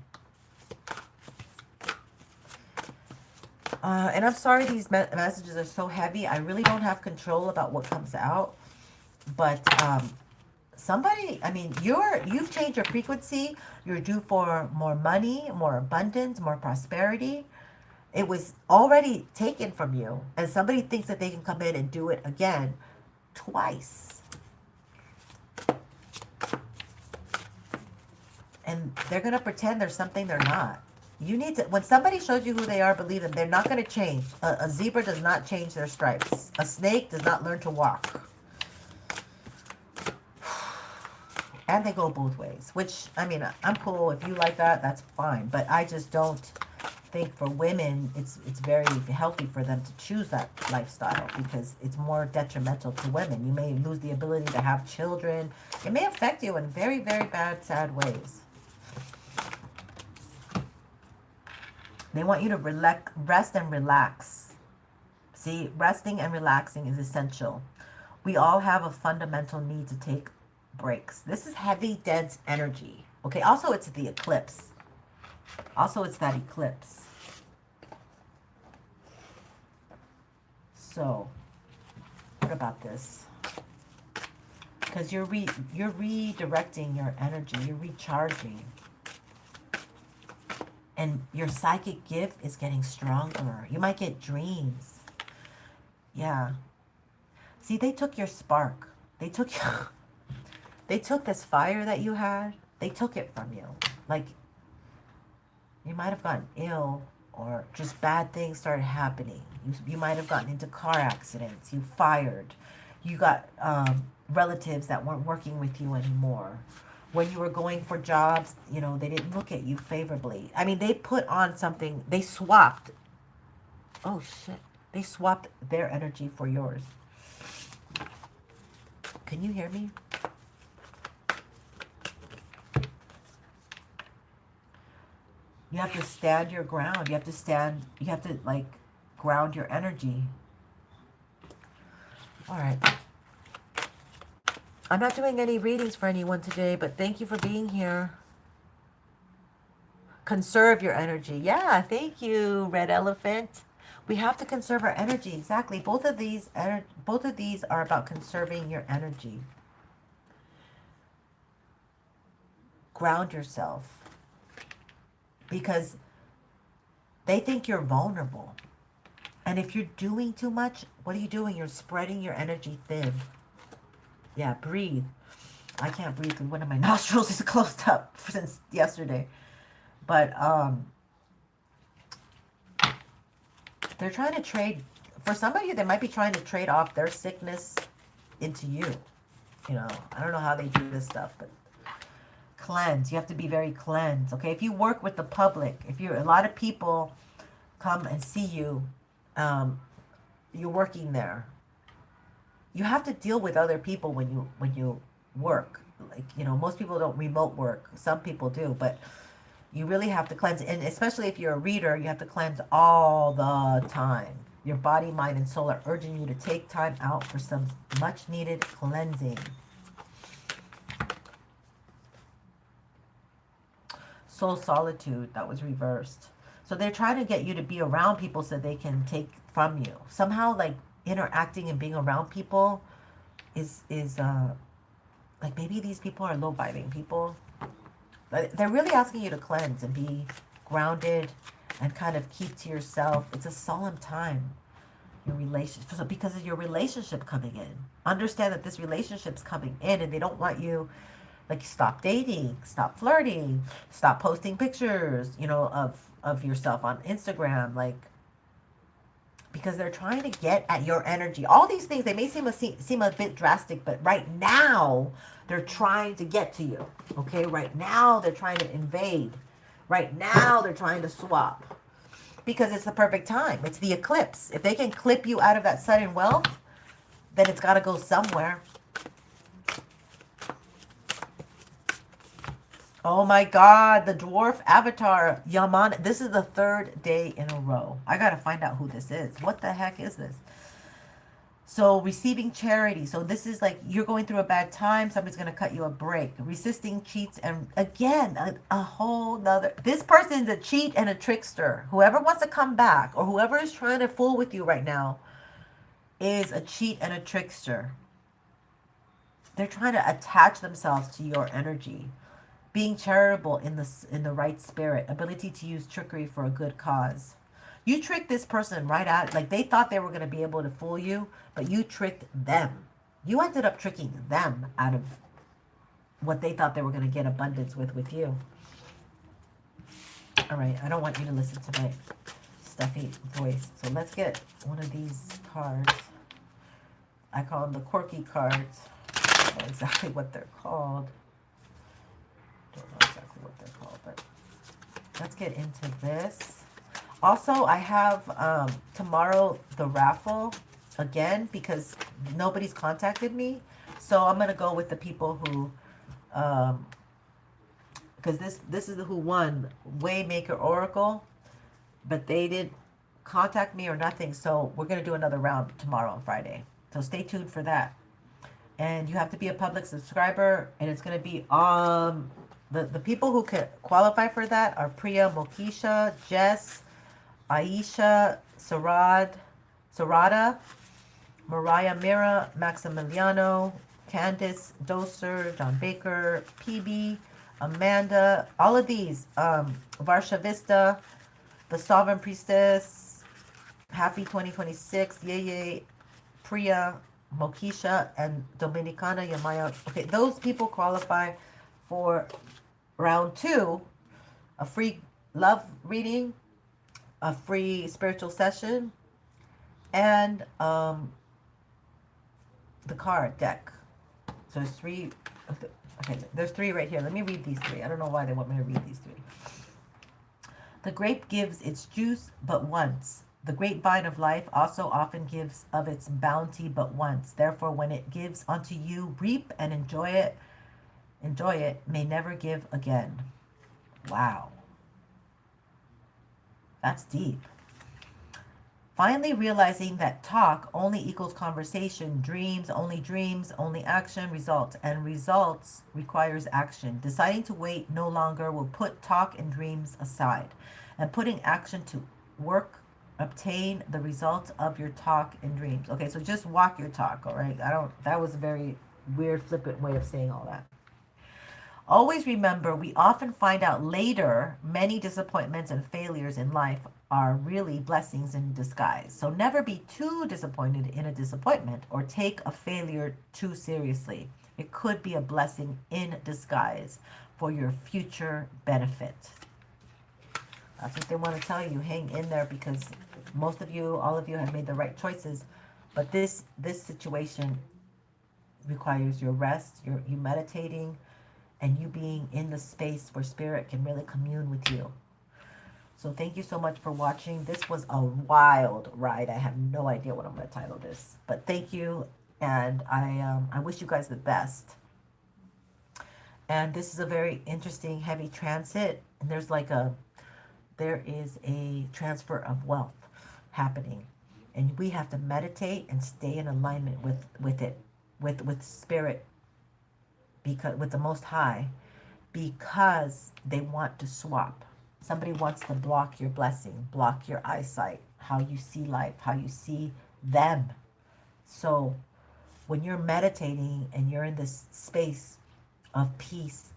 And I'm sorry these messages are so heavy. I really don't have control about what comes out. But somebody, I mean, you've changed your frequency. You're due for more money, more abundance, more prosperity. It was already taken from you. And somebody thinks that they can come in and do it again twice. And they're going to pretend there's something they're not. You need to, when somebody shows you who they are, believe them. They're not going to change. A zebra does not change their stripes. A snake does not learn to walk. And they go both ways, which, I mean, I'm cool. If you like that, that's fine. But I just don't think for women, it's very healthy for them to choose that lifestyle because it's more detrimental to women. You may lose the ability to have children. It may affect you in very, very bad, sad ways. They want you to rest and relax. See, resting and relaxing is essential. We all have a fundamental need to take breaks. This is heavy, dense energy. Okay, also it's the eclipse. Also it's that eclipse. So, what about this? Because you're redirecting your energy. You're recharging. And your psychic gift is getting stronger. You might get dreams. Yeah. See, they took your spark. They took this fire that you had. They took it from you. Like, You might have gotten ill, or just bad things started happening. You might have gotten into car accidents. You fired. You got relatives that weren't working with you anymore. When you were going for jobs, you know, they didn't look at you favorably. I mean, they put on something, they swapped. Oh, shit. They swapped their energy for yours. Can you hear me? You have to stand your ground. You have to stand, you have to, like, ground your energy. All right. I'm not doing any readings for anyone today, but thank you for being here. Conserve your energy. Yeah, thank you, Red Elephant. We have to conserve our energy. Exactly. Both of these are about conserving your energy. Ground yourself. Because they think you're vulnerable. And if you're doing too much, what are you doing? You're spreading your energy thin. Yeah, breathe. I can't breathe because one of my nostrils is closed up since yesterday. But they're trying to trade. For some of you, they might be trying to trade off their sickness into you. You know, I don't know how they do this stuff, but cleanse. You have to be very cleansed. Okay, if you work with the public, if you're a lot of people come and see you, you're working there. You have to deal with other people when you work. Like, you know, most people don't remote work. Some people do, but you really have to cleanse. And especially if you're a reader, you have to cleanse all the time. Your body, mind, and soul are urging you to take time out for some much needed cleansing. Soul solitude, that was reversed. So they're trying to get you to be around people so they can take from you. Somehow, like, interacting and being around people is like, maybe these people are low vibing people. They're really asking you to cleanse and be grounded and kind of keep to yourself. It's a solemn time. Your relationship, so because of your relationship coming in, understand that this relationship's coming in, and they don't want you, like, stop dating, stop flirting, stop posting pictures, you know, of yourself on Instagram, like, because they're trying to get at your energy. All these things, they may seem a bit drastic, but right now they're trying to get to you. Okay, right now they're trying to invade. Right now they're trying to swap. Because it's the perfect time. It's the eclipse. If they can clip you out of that sudden wealth, then it's got to go somewhere. Oh my God, the dwarf avatar, Yaman. This is the third day in a row. I got to find out who this is. What the heck is this? So receiving charity. So this is like you're going through a bad time. Somebody's going to cut you a break. Resisting cheats. And again, a whole nother. This person is a cheat and a trickster. Whoever wants to come back or whoever is trying to fool with you right now is a cheat and a trickster. They're trying to attach themselves to your energy. Being charitable in the right spirit. Ability to use trickery for a good cause. You tricked this person right out. Like, they thought they were going to be able to fool you, but you tricked them. You ended up tricking them out of what they thought they were going to get abundance with you. All right, I don't want you to listen to my stuffy voice. So let's get one of these cards. I call them the quirky cards. I don't know exactly what they're called. Don't know exactly what they're called, but let's get into this. Also, I have tomorrow the raffle again because nobody's contacted me. So I'm going to go with the people who, because this is who won, Waymaker Oracle, but they didn't contact me or nothing. So we're going to do another round tomorrow on Friday. So stay tuned for that. And you have to be a public subscriber, and it's going to be the people who can qualify for that are Priya, Mokisha, Jess, Aisha, Sarada, Mariah Mira, Maximiliano, Candice, Doser, John Baker, PB, Amanda, all of these, Varsha Vista, the Sovereign Priestess, Happy 2026, Yeye, Priya, Mokisha, and Dominicana Yamaya. Okay, those people qualify for round 2, a free love reading, a free spiritual session, and the card deck. So there's three. Okay, there's three right here. Let me read these three. I don't know why they want me to read these three. The grape gives its juice but once. The grapevine of life also often gives of its bounty but once. Therefore, when it gives unto you, reap and enjoy it. Enjoy it, may never give again. Wow. That's deep. Finally realizing that talk only equals conversation, dreams, only action, results, and results requires action. Deciding to wait no longer will put talk and dreams aside, and putting action to work, obtain the results of your talk and dreams. Okay, so just walk your talk, all right? That was a very weird, flippant way of saying all that. Always remember, we often find out later many disappointments and failures in life are really blessings in disguise. So never be too disappointed in a disappointment or take a failure too seriously. It could be a blessing in disguise for your future benefit. That's what they want to tell you. Hang in there, because most of you, all of you have made the right choices. But this situation requires your rest, you meditating, and you being in the space where spirit can really commune with you. So thank you so much for watching. This was a wild ride. I have no idea what I'm going to title this, but thank you, and I wish you guys the best. And this is a very interesting, heavy transit, and there is a transfer of wealth happening, and we have to meditate and stay in alignment with it, with spirit, because with the Most High, because they want to swap. Somebody wants to block your blessing, block your eyesight, how you see life, how you see them. So when you're meditating and you're in this space of peace,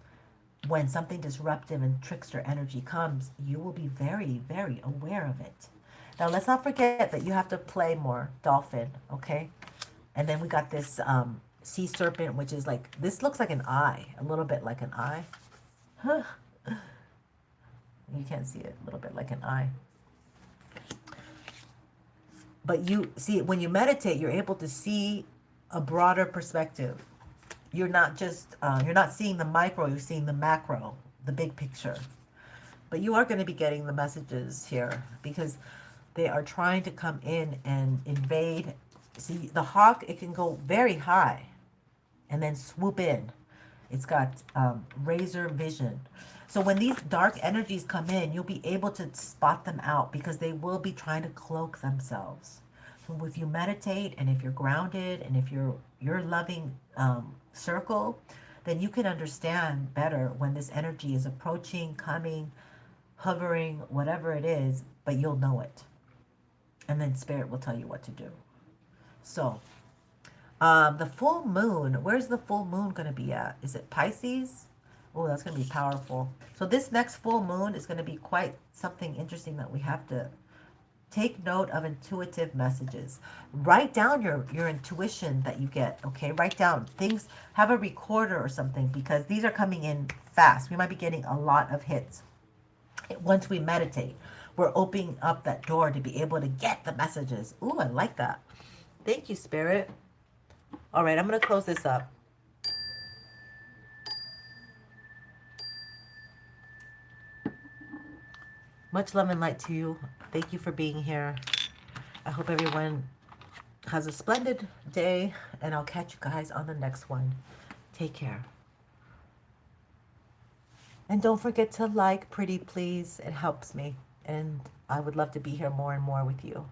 when something disruptive and trickster energy comes, you will be very, very aware of it. Now, let's not forget that you have to play more dolphin, okay? And then we got this sea serpent, which is like, this looks like an eye, a little bit like an eye. Huh. You can't see it, a little bit like an eye. But you see, when you meditate, you're able to see a broader perspective. You're not just, you're not seeing the micro, you're seeing the macro, the big picture. But you are going to be getting the messages here, because they are trying to come in and invade. See, the hawk, it can go very high and then swoop in. It's got razor vision. So when these dark energies come in, you'll be able to spot them out, because they will be trying to cloak themselves. So if you meditate, and if you're grounded, and if you're loving circle, then you can understand better when this energy is approaching, coming, hovering, whatever it is, but you'll know it. And then spirit will tell you what to do. So the full moon, where's the full moon going to be at? Is it Pisces? Oh, that's going to be powerful. So this next full moon is going to be quite something interesting that we have to take note of. Intuitive messages. Write down your intuition that you get, okay? Write down things. Have a recorder or something, because these are coming in fast. We might be getting a lot of hits. Once we meditate, we're opening up that door to be able to get the messages. Ooh, I like that. Thank you, Spirit. All right, I'm going to close this up. Much love and light to you. Thank you for being here. I hope everyone has a splendid day, and I'll catch you guys on the next one. Take care. And don't forget to like, pretty please. It helps me, and I would love to be here more and more with you.